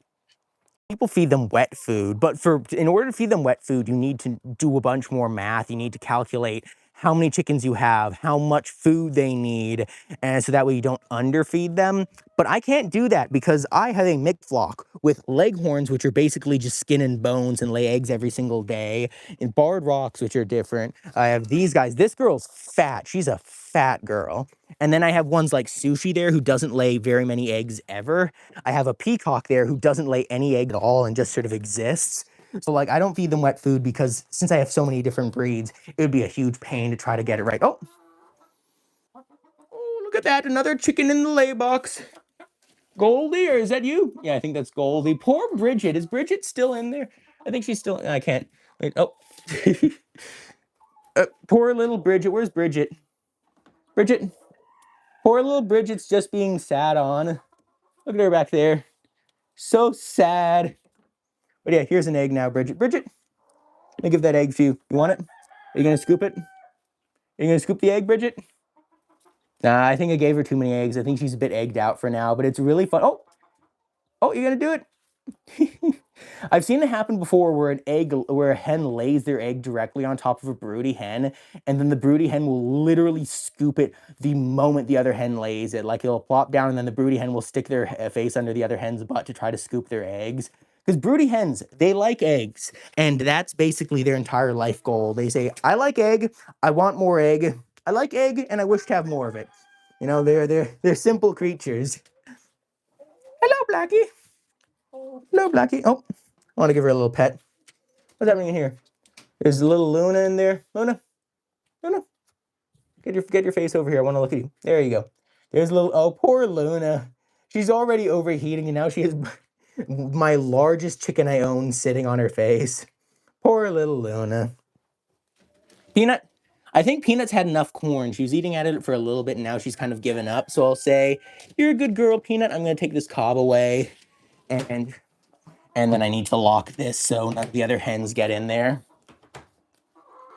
people feed them wet food, but in order to feed them wet food, you need to do a bunch more math. You need to calculate how many chickens you have, how much food they need, and so that way you don't underfeed them. But I can't do that because I have a mixed flock with leghorns, which are basically just skin and bones and lay eggs every single day, and barred rocks, which are different. I have these guys. This girl's fat. She's a fat girl. And then I have ones like Sushi there who doesn't lay very many eggs ever. I have a peacock there who doesn't lay any egg at all and just sort of exists. So like, I don't feed them wet food because since I have so many different breeds, it would be a huge pain to try to get it right. Oh, look at that. Another chicken in the lay box. Goldie, or is that you? Yeah, I think that's Goldie. Poor Bridget. Is Bridget still in there? I think she's still, I can't. Wait, oh. Poor little Bridget. Where's Bridget? Bridget. Poor little Bridget's just being sat on. Look at her back there. So sad. But yeah, here's an egg now, Bridget. Bridget, let me give that egg to you. You want it? Are you going to scoop it? Are you going to scoop the egg, Bridget? Nah, I think I gave her too many eggs. I think she's a bit egged out for now, but it's really fun. Oh, you're going to do it? I've seen it happen before where a hen lays their egg directly on top of a broody hen, and then the broody hen will literally scoop it the moment the other hen lays it. Like, it'll plop down and then the broody hen will stick their face under the other hen's butt to try to scoop their eggs. Because broody hens, they like eggs, and that's basically their entire life goal. They say, I like egg, I want more egg, I like egg, and I wish to have more of it. You know, they're simple creatures. Hello, Blackie. Hello, Blackie. Oh, I want to give her a little pet. What's happening in here? There's a little Luna in there. Luna, Luna, get your face over here. I want to look at you. There you go. There's a little. Oh, poor Luna. She's already overheating, and now she has my largest chicken I own sitting on her face. Poor little Luna. Peanut. I think Peanut's had enough corn. She was eating at it for a little bit, and now she's kind of given up. So I'll say, you're a good girl, Peanut. I'm going to take this cob away, and then I need to lock this so none of the other hens get in there.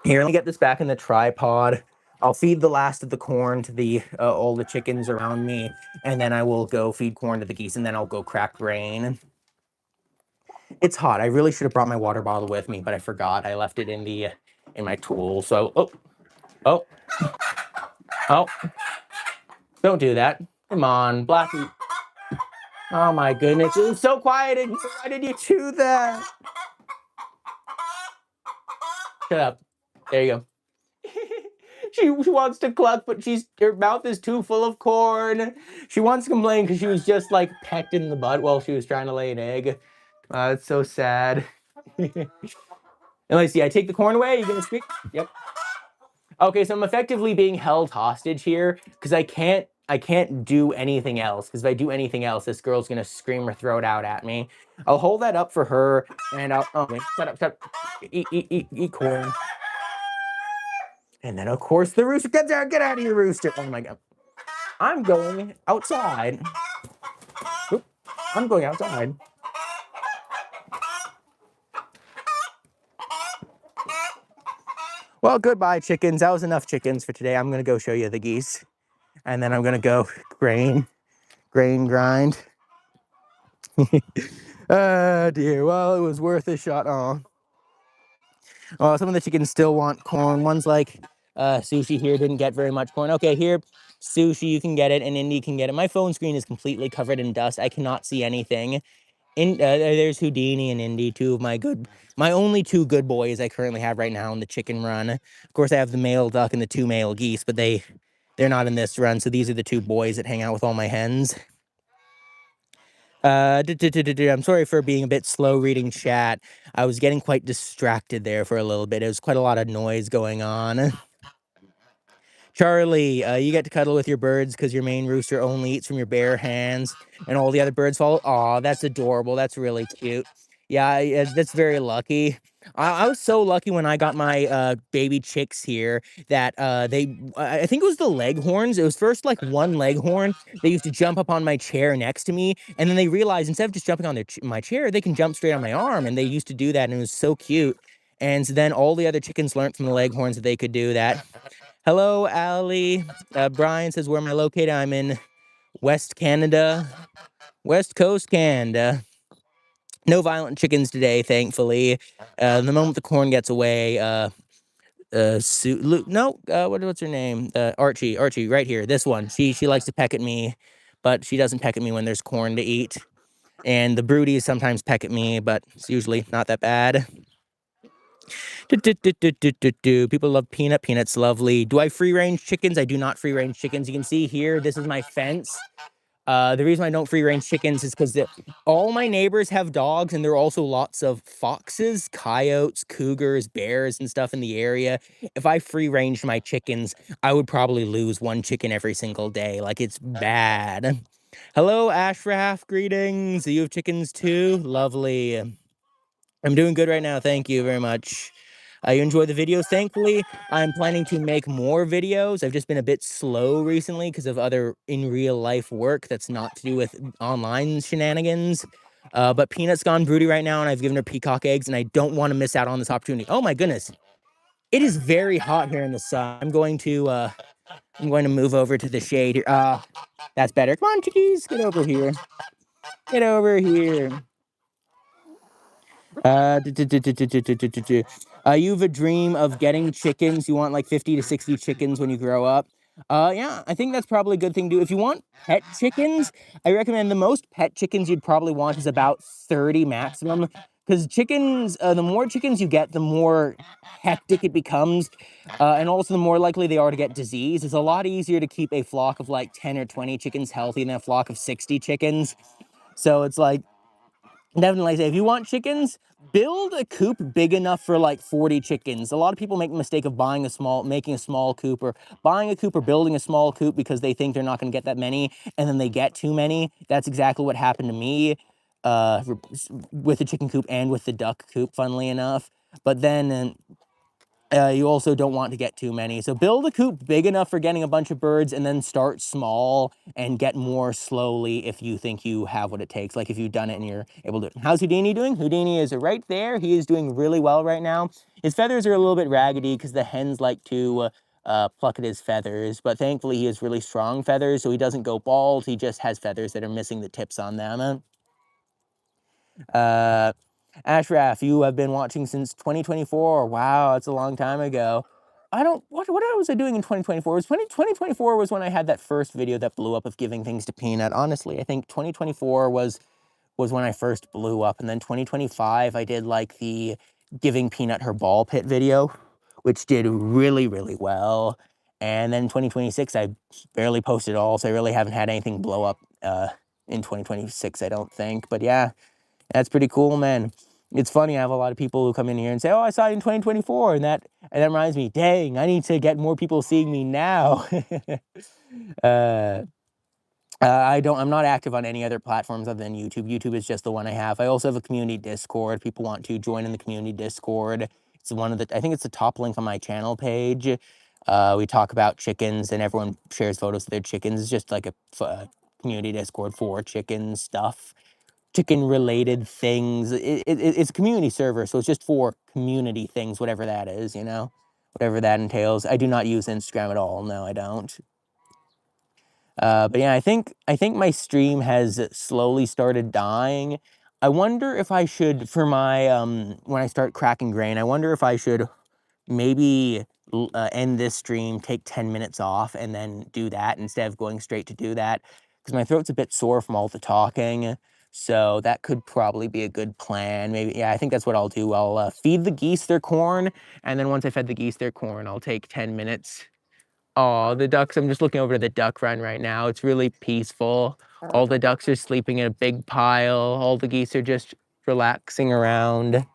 Here, let me get this back in the tripod. I'll feed the last of the corn to all the chickens around me, and then I will go feed corn to the geese, and then I'll go crack grain. It's hot. I really should have brought my water bottle with me, but I forgot. I left it in my tool. So, oh, don't do that. Come on, Blackie. Oh my goodness, it was so quiet in here. Why did you do that? Shut up. There you go. She wants to cluck, but her mouth is too full of corn. She wants to complain because she was just like pecked in the butt while she was trying to lay an egg. It's so sad. And let's see, I take the corn away. You gonna speak? Yep. Okay, so I'm effectively being held hostage here because I can't do anything else. Because if I do anything else, this girl's gonna scream her throat out at me. I'll hold that up for her, and wait, shut up. Eat corn. And then, of course, the rooster. Get out of here, rooster. Oh, my God. I'm going outside. Oop, I'm going outside. Well, goodbye, chickens. That was enough chickens for today. I'm going to go show you the geese. And then I'm going to go grain grind. Oh, dear. Well, it was worth a shot. Oh. Well, some of the chickens still want corn. One's like, Sushi here didn't get very much corn. Okay, here, Sushi, you can get it, and Indy can get it. My phone screen is completely covered in dust. I cannot see anything. There's Houdini and Indy, my only two good boys I currently have right now in the chicken run. Of course, I have the male duck and the two male geese, but they're not in this run. So these are the two boys that hang out with all my hens. I'm sorry for being a bit slow reading chat. I was getting quite distracted there for a little bit. It was quite a lot of noise going on. Charlie, you get to cuddle with your birds because your main rooster only eats from your bare hands, and all the other birds follow. Aw, that's adorable. That's really cute. Yeah, that's very lucky. I was so lucky when I got my baby chicks here that I think it was the leghorns. It was first like one leghorn. They used to jump up on my chair next to me, and then they realized instead of just jumping on my chair, they can jump straight on my arm, and they used to do that, and it was so cute. And so then all the other chickens learned from the leghorns that they could do that. Hello, Allie. Brian says, where am I located? I'm in West Canada, West Coast Canada. No violent chickens today, thankfully. The moment the corn gets away, what's her name? Archie, right here. This one. She likes to peck at me, but she doesn't peck at me when there's corn to eat. And the broodies sometimes peck at me, but it's usually not that bad. People love Peanut. Peanut's lovely. Do I free range chickens? I do not free range chickens. You can see here, this is my fence. The reason I don't free range chickens is because all my neighbors have dogs, and there are also lots of foxes, coyotes, cougars, bears, and stuff in the area. If I free ranged my chickens, I would probably lose one chicken every single day. Like, it's bad. Hello, Ashraf. Greetings. You have chickens too? Lovely. I'm doing good right now. Thank you very much. You enjoy the videos. Thankfully, I'm planning to make more videos. I've just been a bit slow recently because of other in real life work that's not to do with online shenanigans. But Peanut's gone broody right now, and I've given her peacock eggs, and I don't want to miss out on this opportunity. Oh my goodness. It is very hot here in the sun. I'm going to move over to the shade here. That's better. Come on, chickies. Get over here. Get over here. You have a dream of getting chickens. You want like 50 to 60 chickens when you grow up. Yeah, I think that's probably a good thing to do. If you want pet chickens, I recommend the most pet chickens you'd probably want is about 30 maximum. Because chickens, the more chickens you get, the more hectic it becomes. And also the more likely they are to get disease. It's a lot easier to keep a flock of like 10 or 20 chickens healthy than a flock of 60 chickens. So it's like, definitely say, if you want chickens, build a coop big enough for like 40 chickens. A lot of people make the mistake of making a small coop, or buying a coop or building a small coop because they think they're not going to get that many, and then they get too many. That's exactly what happened to me with the chicken coop and with the duck coop, funnily enough. But then you also don't want to get too many. So build a coop big enough for getting a bunch of birds, and then start small and get more slowly if you think you have what it takes. Like if you've done it and you're able to. How's Houdini doing? Houdini is right there. He is doing really well right now. His feathers are a little bit raggedy because the hens like to pluck at his feathers, but thankfully he has really strong feathers, so he doesn't go bald. He just has feathers that are missing the tips on them. Ashraf, you have been watching since 2024. Wow, that's a long time ago. What was I doing in 2024? 2024 was when I had that first video that blew up of giving things to Peanut. Honestly, I think 2024 was when I first blew up. And then 2025, I did like the giving Peanut her ball pit video, which did really, really well. And then 2026, I barely posted at all, so I really haven't had anything blow up in 2026, I don't think. But yeah, that's pretty cool, man. It's funny, I have a lot of people who come in here and say, oh, I saw you in 2024, and that reminds me, dang, I need to get more people seeing me now. I'm not active on any other platforms other than YouTube. YouTube is just the one I have. I also have a community Discord. People want to join in the community Discord. It's I think it's the top link on my channel page. We talk about chickens, and everyone shares photos of their chickens. It's just like a community Discord for chicken stuff. Chicken related things. It's a community server, so it's just for community things, whatever that is, you know. whatever that entails. I do not use Instagram at all. No, I don't. But yeah, I think my stream has slowly started dying. I wonder if I should, for my when I start cracking grain, I wonder if I should maybe end this stream, take 10 minutes off, and then do that instead of going straight to do that, because my throat's a bit sore from all the talking. So that could probably be a good plan. Maybe, yeah, I think that's what I'll do. I'll feed the geese their corn, and then once I fed the geese their corn, I'll take 10 minutes. Oh, the ducks, I'm just looking over to the duck run right now. It's really peaceful. All the ducks are sleeping in a big pile. All the geese are just relaxing around.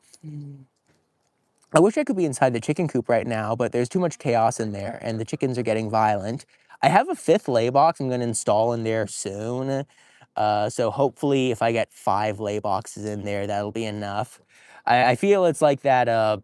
I wish I could be inside the chicken coop right now, but there's too much chaos in there, and the chickens are getting violent. I have a 5th lay box I'm going to install in there soon. So hopefully if I get 5 lay boxes in there, that'll be enough. I feel it's like that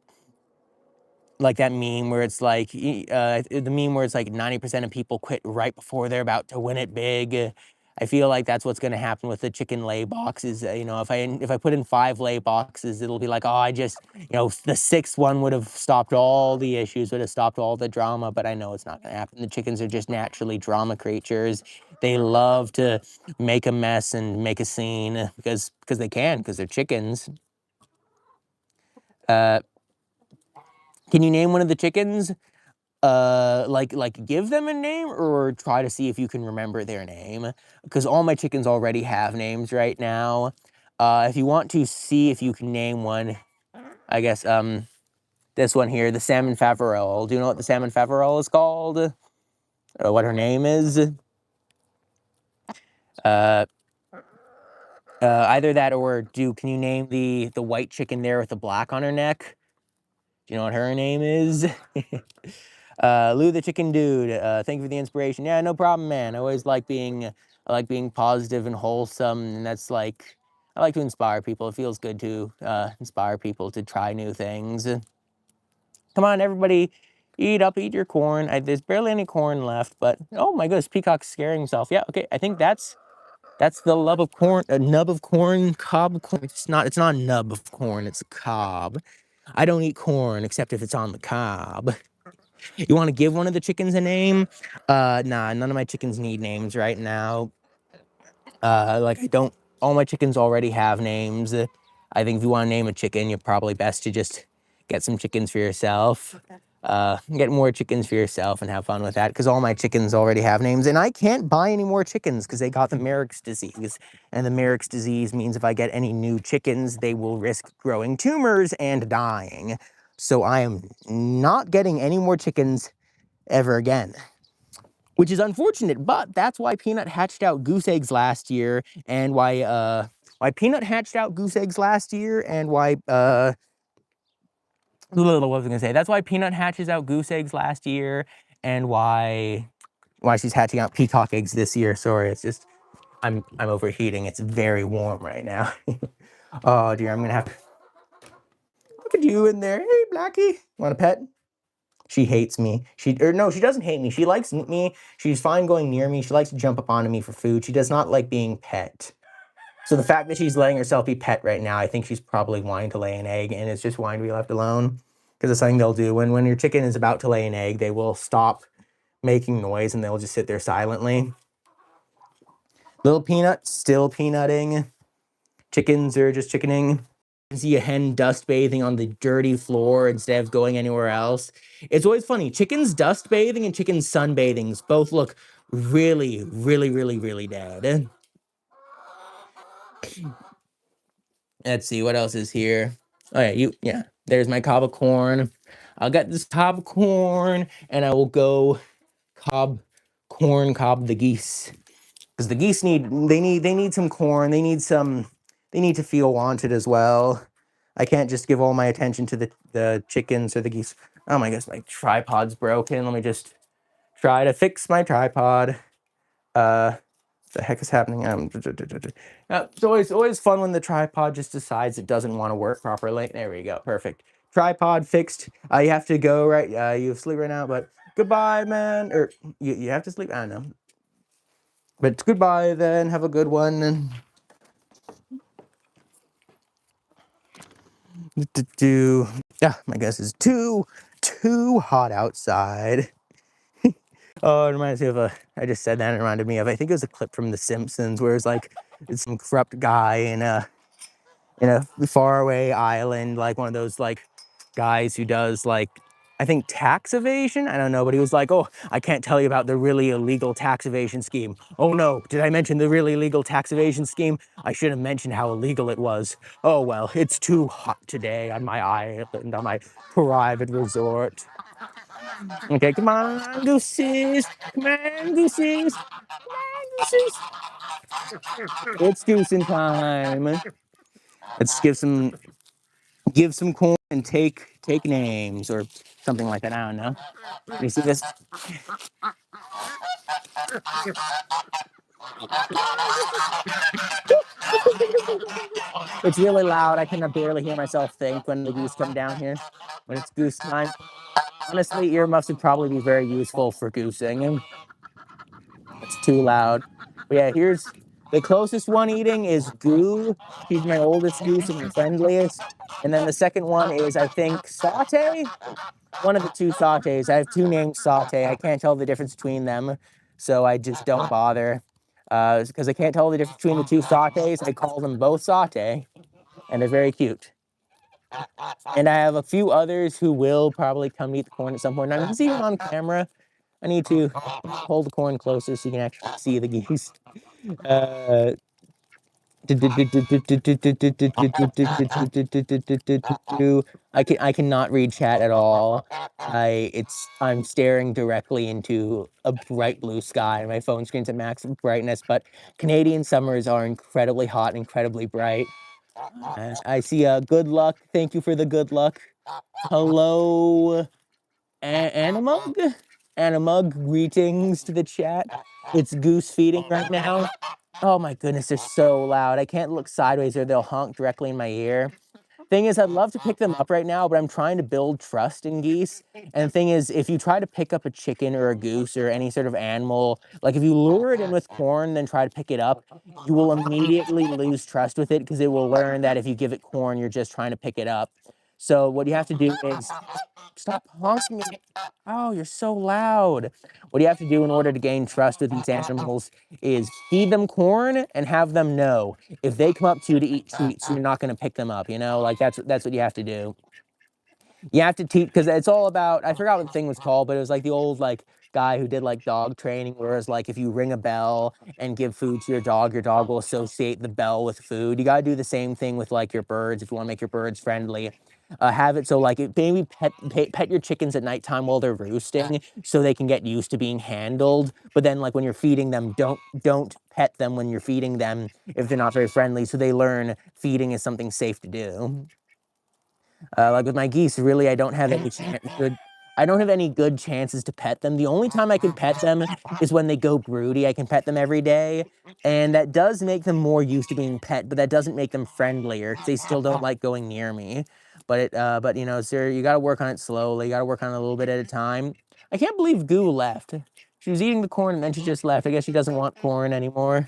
meme where it's like, the meme where it's like 90% of people quit right before they're about to win it big. I feel like that's what's going to happen with the chicken lay boxes. You know, if I put in 5 lay boxes, it'll be like, oh, the 6th one would have stopped all the issues, would have stopped all the drama, but I know it's not going to happen. The chickens are just naturally drama creatures. They love to make a mess and make a scene because they can, because they're chickens. Can you name one of the chickens? Give them a name, or try to see if you can remember their name, because all my chickens already have names right now. If you want to see if you can name one, I guess, this one here, the salmon faverole. Do you know what the salmon faverole is called? Or what her name is? Either that, or can you name the white chicken there with the black on her neck? Do you know what her name is? Lou the chicken dude, thank you for the inspiration. Yeah, no problem, man. I like being positive and wholesome, and that's like, I like to inspire people. It feels good to inspire people to try new things. Come on, everybody, eat your corn. There's barely any corn left, but oh my goodness, Peacock's scaring himself. Yeah, okay, I think that's the love of corn, a nub of corn, cob of corn. It's not a nub of corn, it's a cob. I don't eat corn except if it's on the cob. You want to give one of the chickens a name? Nah, none of my chickens need names right now. All my chickens already have names. I think if you want to name a chicken, you're probably best to just get some chickens for yourself. Get more chickens for yourself and have fun with that, because all my chickens already have names, and I can't buy any more chickens because they got the Merrick's disease. And the Merrick's disease means if I get any new chickens, they will risk growing tumors and dying. So I am not getting any more chickens ever again, which is unfortunate, but that's why Peanut hatched out goose eggs last year, and why Peanut hatched out goose eggs last year, and why what was I gonna say? That's why Peanut hatches out goose eggs last year, and why she's hatching out peacock eggs this year. Sorry, it's just I'm overheating. It's very warm right now. Oh dear, I'm gonna have to look at you in there. Hey, Blackie, want a pet? She hates me. No, she doesn't hate me. She likes me. She's fine going near me. She likes to jump up onto me for food. She does not like being pet. So the fact that she's letting herself be pet right now, I think she's probably wanting to lay an egg, and it's just wanting to be left alone. Because it's something they'll do. When your chicken is about to lay an egg, they will stop making noise, and they'll just sit there silently. Little Peanut, still peanutting. Chickens are just chickening. See a hen dust bathing on the dirty floor instead of going anywhere else. It's always funny. Chickens dust bathing and chickens sunbathings both look really, really, really, really dead. Let's see what else is here. Oh yeah, there's my cob of corn. I'll get this cob of corn and I will go cob the geese, because the geese need some corn. They need to feel wanted as well. I can't just give all my attention to the chickens or the geese. Oh my gosh, my tripod's broken. Let me just try to fix my tripod. What the heck is happening? It's always fun when the tripod just decides it doesn't want to work properly. There we go, perfect. Tripod fixed. You have to go, right? You sleep right now, but goodbye, man. Or you have to sleep. I don't know. But goodbye then. Have a good one. Yeah, my guess is 2, 2. too hot outside. Oh, it reminds me of I just said that and it reminded me of, I think it was a clip from The Simpsons where it's like, it's some corrupt guy in a faraway island, like one of those like guys who does like, I think tax evasion? I don't know, but he was like, oh, I can't tell you about the really illegal tax evasion scheme. Oh no, did I mention the really illegal tax evasion scheme? I should have mentioned how illegal it was. Oh well, it's too hot today on my island, on my private resort. Okay, come on, gooses. Come on, gooses. Come on, gooses. It's goosing time. Let's give some corn and take names or something like that. I don't know. You see this? It's really loud. I can barely hear myself think when the geese come down here. When it's goose time. Honestly, earmuffs would probably be very useful for goosing. It's too loud. But yeah, here's the closest one eating is Goo. She's my oldest goose and my friendliest. And then the second one is, I think, Saute. One of the two Sautes. I have two named Saute. I can't tell the difference between them, so I just don't bother. Because I can't tell the difference between the two Sautes, I call them both Saute, and they're very cute. And I have a few others who will probably come eat the corn at some point. Now, you can see them on camera. I need to hold the corn closer so you can actually see the geese. I cannot read chat at all. I'm staring directly into a bright blue sky. My phone screen's at max brightness, but Canadian summers are incredibly hot and incredibly bright. I see good luck. Thank you for the good luck. Hello, Animug? Animug, greetings to the chat. It's goose feeding right now. Oh my goodness, they're so loud. I can't look sideways or they'll honk directly in my ear. Thing is, I'd love to pick them up right now, but I'm trying to build trust in geese. And the thing is, if you try to pick up a chicken or a goose or any sort of animal, like if you lure it in with corn, then try to pick it up, you will immediately lose trust with it because it will learn that if you give it corn, you're just trying to pick it up. So what you have to do is stop honking. Oh, you're so loud. What you have to do in order to gain trust with these animals is feed them corn and have them know if they come up to you to eat treats, you're not going to pick them up, you know? Like that's what you have to do. You have to teach, because it's all about, I forgot what the thing was called, but it was like the old like guy who did like dog training, whereas like if you ring a bell and give food to your dog will associate the bell with food. You got to do the same thing with like your birds if you want to make your birds friendly. Have it so like maybe pet your chickens at nighttime while they're roosting so they can get used to being handled. But then like when you're feeding them, don't pet them when you're feeding them if they're not very friendly, so they learn feeding is something safe to do. Like with my geese, really, I don't have any good chances to pet them. The only time I can pet them is when they go broody. I can pet them every day, and that does make them more used to being pet, but that doesn't make them friendlier. They still don't like going near me. But you know, sir, you got to work on it slowly. You got to work on it a little bit at a time. I can't believe Goo left. She was eating the corn and then she just left. I guess she doesn't want corn anymore.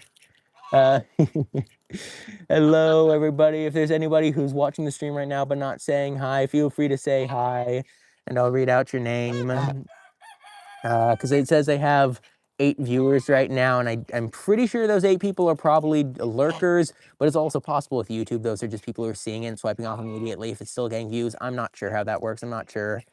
Hello, everybody. If there's anybody who's watching the stream right now but not saying hi, feel free to say hi, and I'll read out your name. Because it says they have 8 viewers right now, and I'm pretty sure those 8 people are probably lurkers, but it's also possible with YouTube, those are just people who are seeing it and swiping off immediately if it's still getting views. I'm not sure how that works. I'm not sure,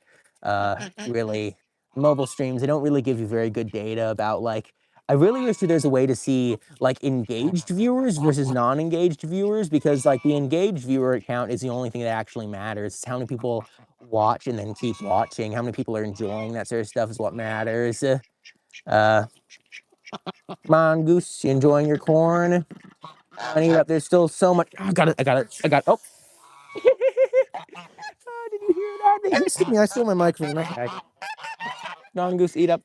really. Mobile streams, they don't really give you very good data about, like, I really wish there's a way to see, like, engaged viewers versus non-engaged viewers, because, like, the engaged viewer count is the only thing that actually matters. It's how many people watch and then keep watching. How many people are enjoying that sort of stuff is what matters. Come on, Goose, you enjoying your corn? Honey, up there's still so much. Oh, I got it. Oh. Oh, did you hear that? They hissed at me. I stole my microphone. Okay. Non Goose, eat up.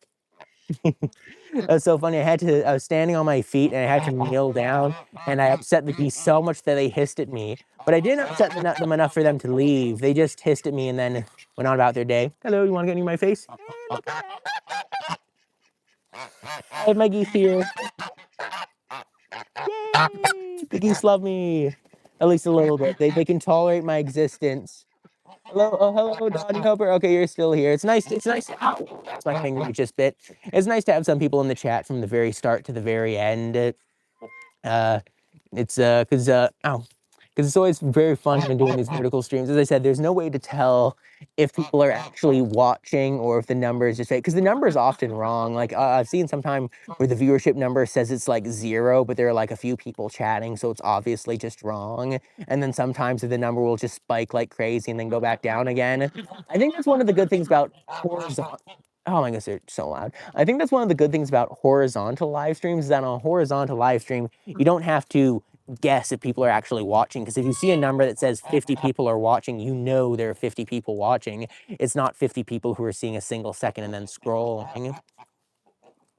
That's so funny. I was standing on my feet and I had to kneel down, and I upset the geese so much that they hissed at me. But I didn't upset them enough for them to leave. They just hissed at me and then went on about their day. Hello, you want to get in my face? I have my geese here. Yay! The geese love me. At least a little bit. They can tolerate my existence. Hello, oh hello, Dodgy Hopper. Okay, you're still here. It's nice. It's nice. Ow, that's my finger you just bit. It's nice to have some people in the chat from the very start to the very end. It's because it's always very fun when doing these vertical streams. As I said, there's no way to tell if people are actually watching or if the number is just fake, because the number is often wrong. Like I've seen sometime where the viewership number says it's like 0, but there are like a few people chatting, so it's obviously just wrong. And then sometimes the number will just spike like crazy and then go back down again. I think that's one of the good things about horizontal. Oh my gosh, they're so loud. I think that's one of the good things about horizontal live streams, is that on a horizontal live stream, you don't have to guess if people are actually watching, because if you see a number that says 50 people are watching, you know there are 50 people watching. It's not 50 people who are seeing a single second and then scrolling.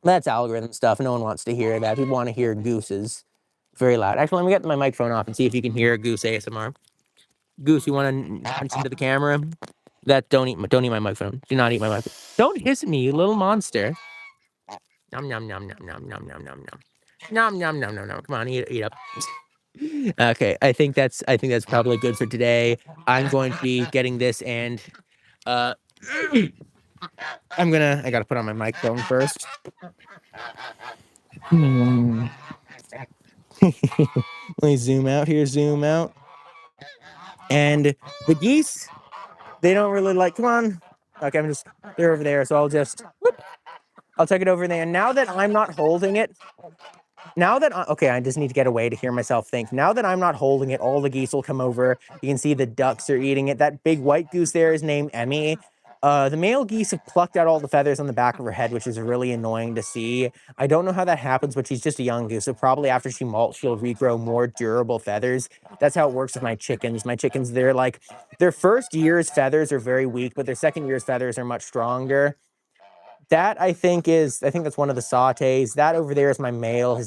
That's algorithm stuff. No one wants to hear that. People want to hear gooses. Very loud. Actually, let me get my microphone off and see if you can hear a goose ASMR. Goose, you want to punch into the camera? Don't eat my microphone. Do not eat my microphone. Don't hiss at me, you little monster. Nom nom nom nom nom nom nom nom nom. Nom nom nom nom nom. Come on, eat up. Okay, I think that's probably good for today. I'm going to be getting this, and I gotta put on my microphone first. Let me zoom out here, zoom out. And the geese, they don't really like, come on. Okay, they're over there, so I'll take it over there. And now that I'm not holding it, okay, I just need to get away to hear myself think. Now that I'm not holding it, all the geese will come over. You can see the ducks are eating it. That big white goose there is named Emmy. The male geese have plucked out all the feathers on the back of her head, which is really annoying to see. I don't know how that happens, but she's just a young goose, so probably after she molts, she'll regrow more durable feathers. That's how it works with my chickens. My chickens, their first year's feathers are very weak, but their second year's feathers are much stronger. That I think that's one of the sautés. That over there is my male.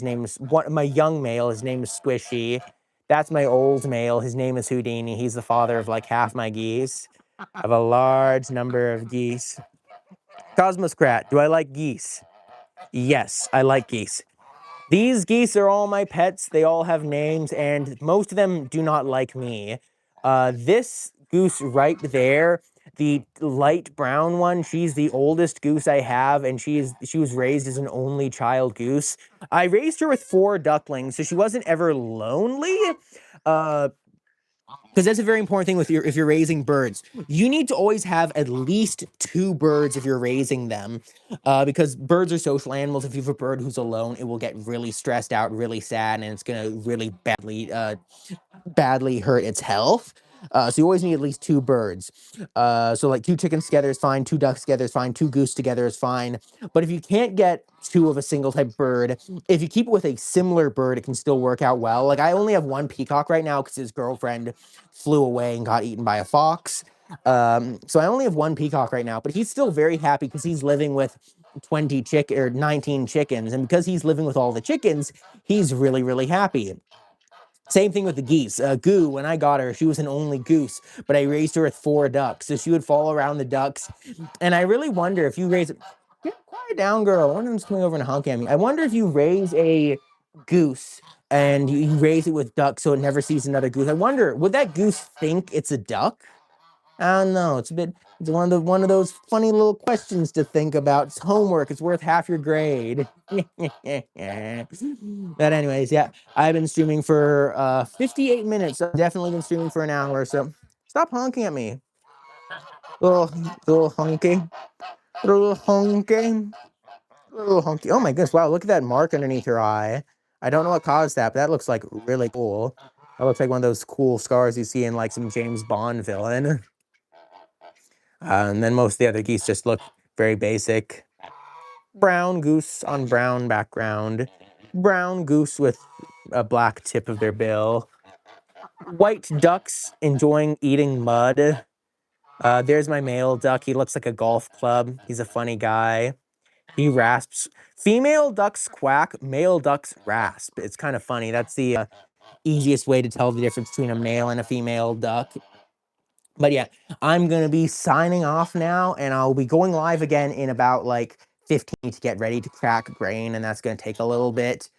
My young male. His name is Squishy. That's my old male. His name is Houdini. He's the father of like half my geese. I have a large number of geese. Cosmoscrat, do I like geese? Yes, I like geese. These geese are all my pets. They all have names, and most of them do not like me. This goose right there, the light brown one, she's the oldest goose I have, and she was raised as an only child goose. I raised her with 4 ducklings, so she wasn't ever lonely. Because that's a very important thing if you're raising birds. You need to always have at least 2 birds if you're raising them, because birds are social animals. If you have a bird who's alone, it will get really stressed out, really sad, and it's gonna really badly hurt its health. So you always need at least 2 birds. So like 2 chickens together is fine, 2 ducks together is fine, 2 goose together is fine. But if you can't get 2 of a single type bird, if you keep it with a similar bird, it can still work out well. Like I only have 1 peacock right now because his girlfriend flew away and got eaten by a fox. So I only have 1 peacock right now, but he's still very happy because he's living with 19 chickens, and because he's living with all the chickens, he's really, really happy. Same thing with the geese. Goo, when I got her, she was an only goose, but I raised her with 4 ducks, so she would follow around the ducks. And I really wonder if you raise... Quiet down, girl. One of them's coming over and honking at me. I wonder if you raise a goose and you raise it with ducks so it never sees another goose. I wonder, would that goose think it's a duck? I don't know. It's one of those funny little questions to think about. It's homework. It's worth half your grade. But anyways, yeah, I've been streaming for 58 minutes. I've definitely been streaming for an hour. So stop honking at me, little honky, little honky, little honky. Oh my goodness! Wow, look at that mark underneath her eye. I don't know what caused that, but that looks like really cool. That looks like one of those cool scars you see in like some James Bond villain. And then most of the other geese just look very basic. Brown goose on brown background. Brown goose with a black tip of their bill. White ducks enjoying eating mud. There's my male duck. He looks like a golf club. He's a funny guy. He rasps. Female ducks quack, male ducks rasp. It's kind of funny. That's the easiest way to tell the difference between a male and a female duck. But yeah, I'm going to be signing off now, and I'll be going live again in about like 15 to get ready to crack grain, and that's going to take a little bit.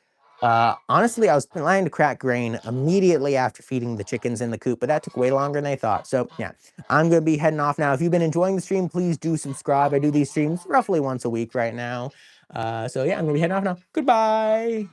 Honestly, I was planning to crack grain immediately after feeding the chickens in the coop, but that took way longer than I thought. So yeah, I'm going to be heading off now. If you've been enjoying the stream, please do subscribe. I do these streams roughly once a week right now. So yeah, I'm going to be heading off now. Goodbye.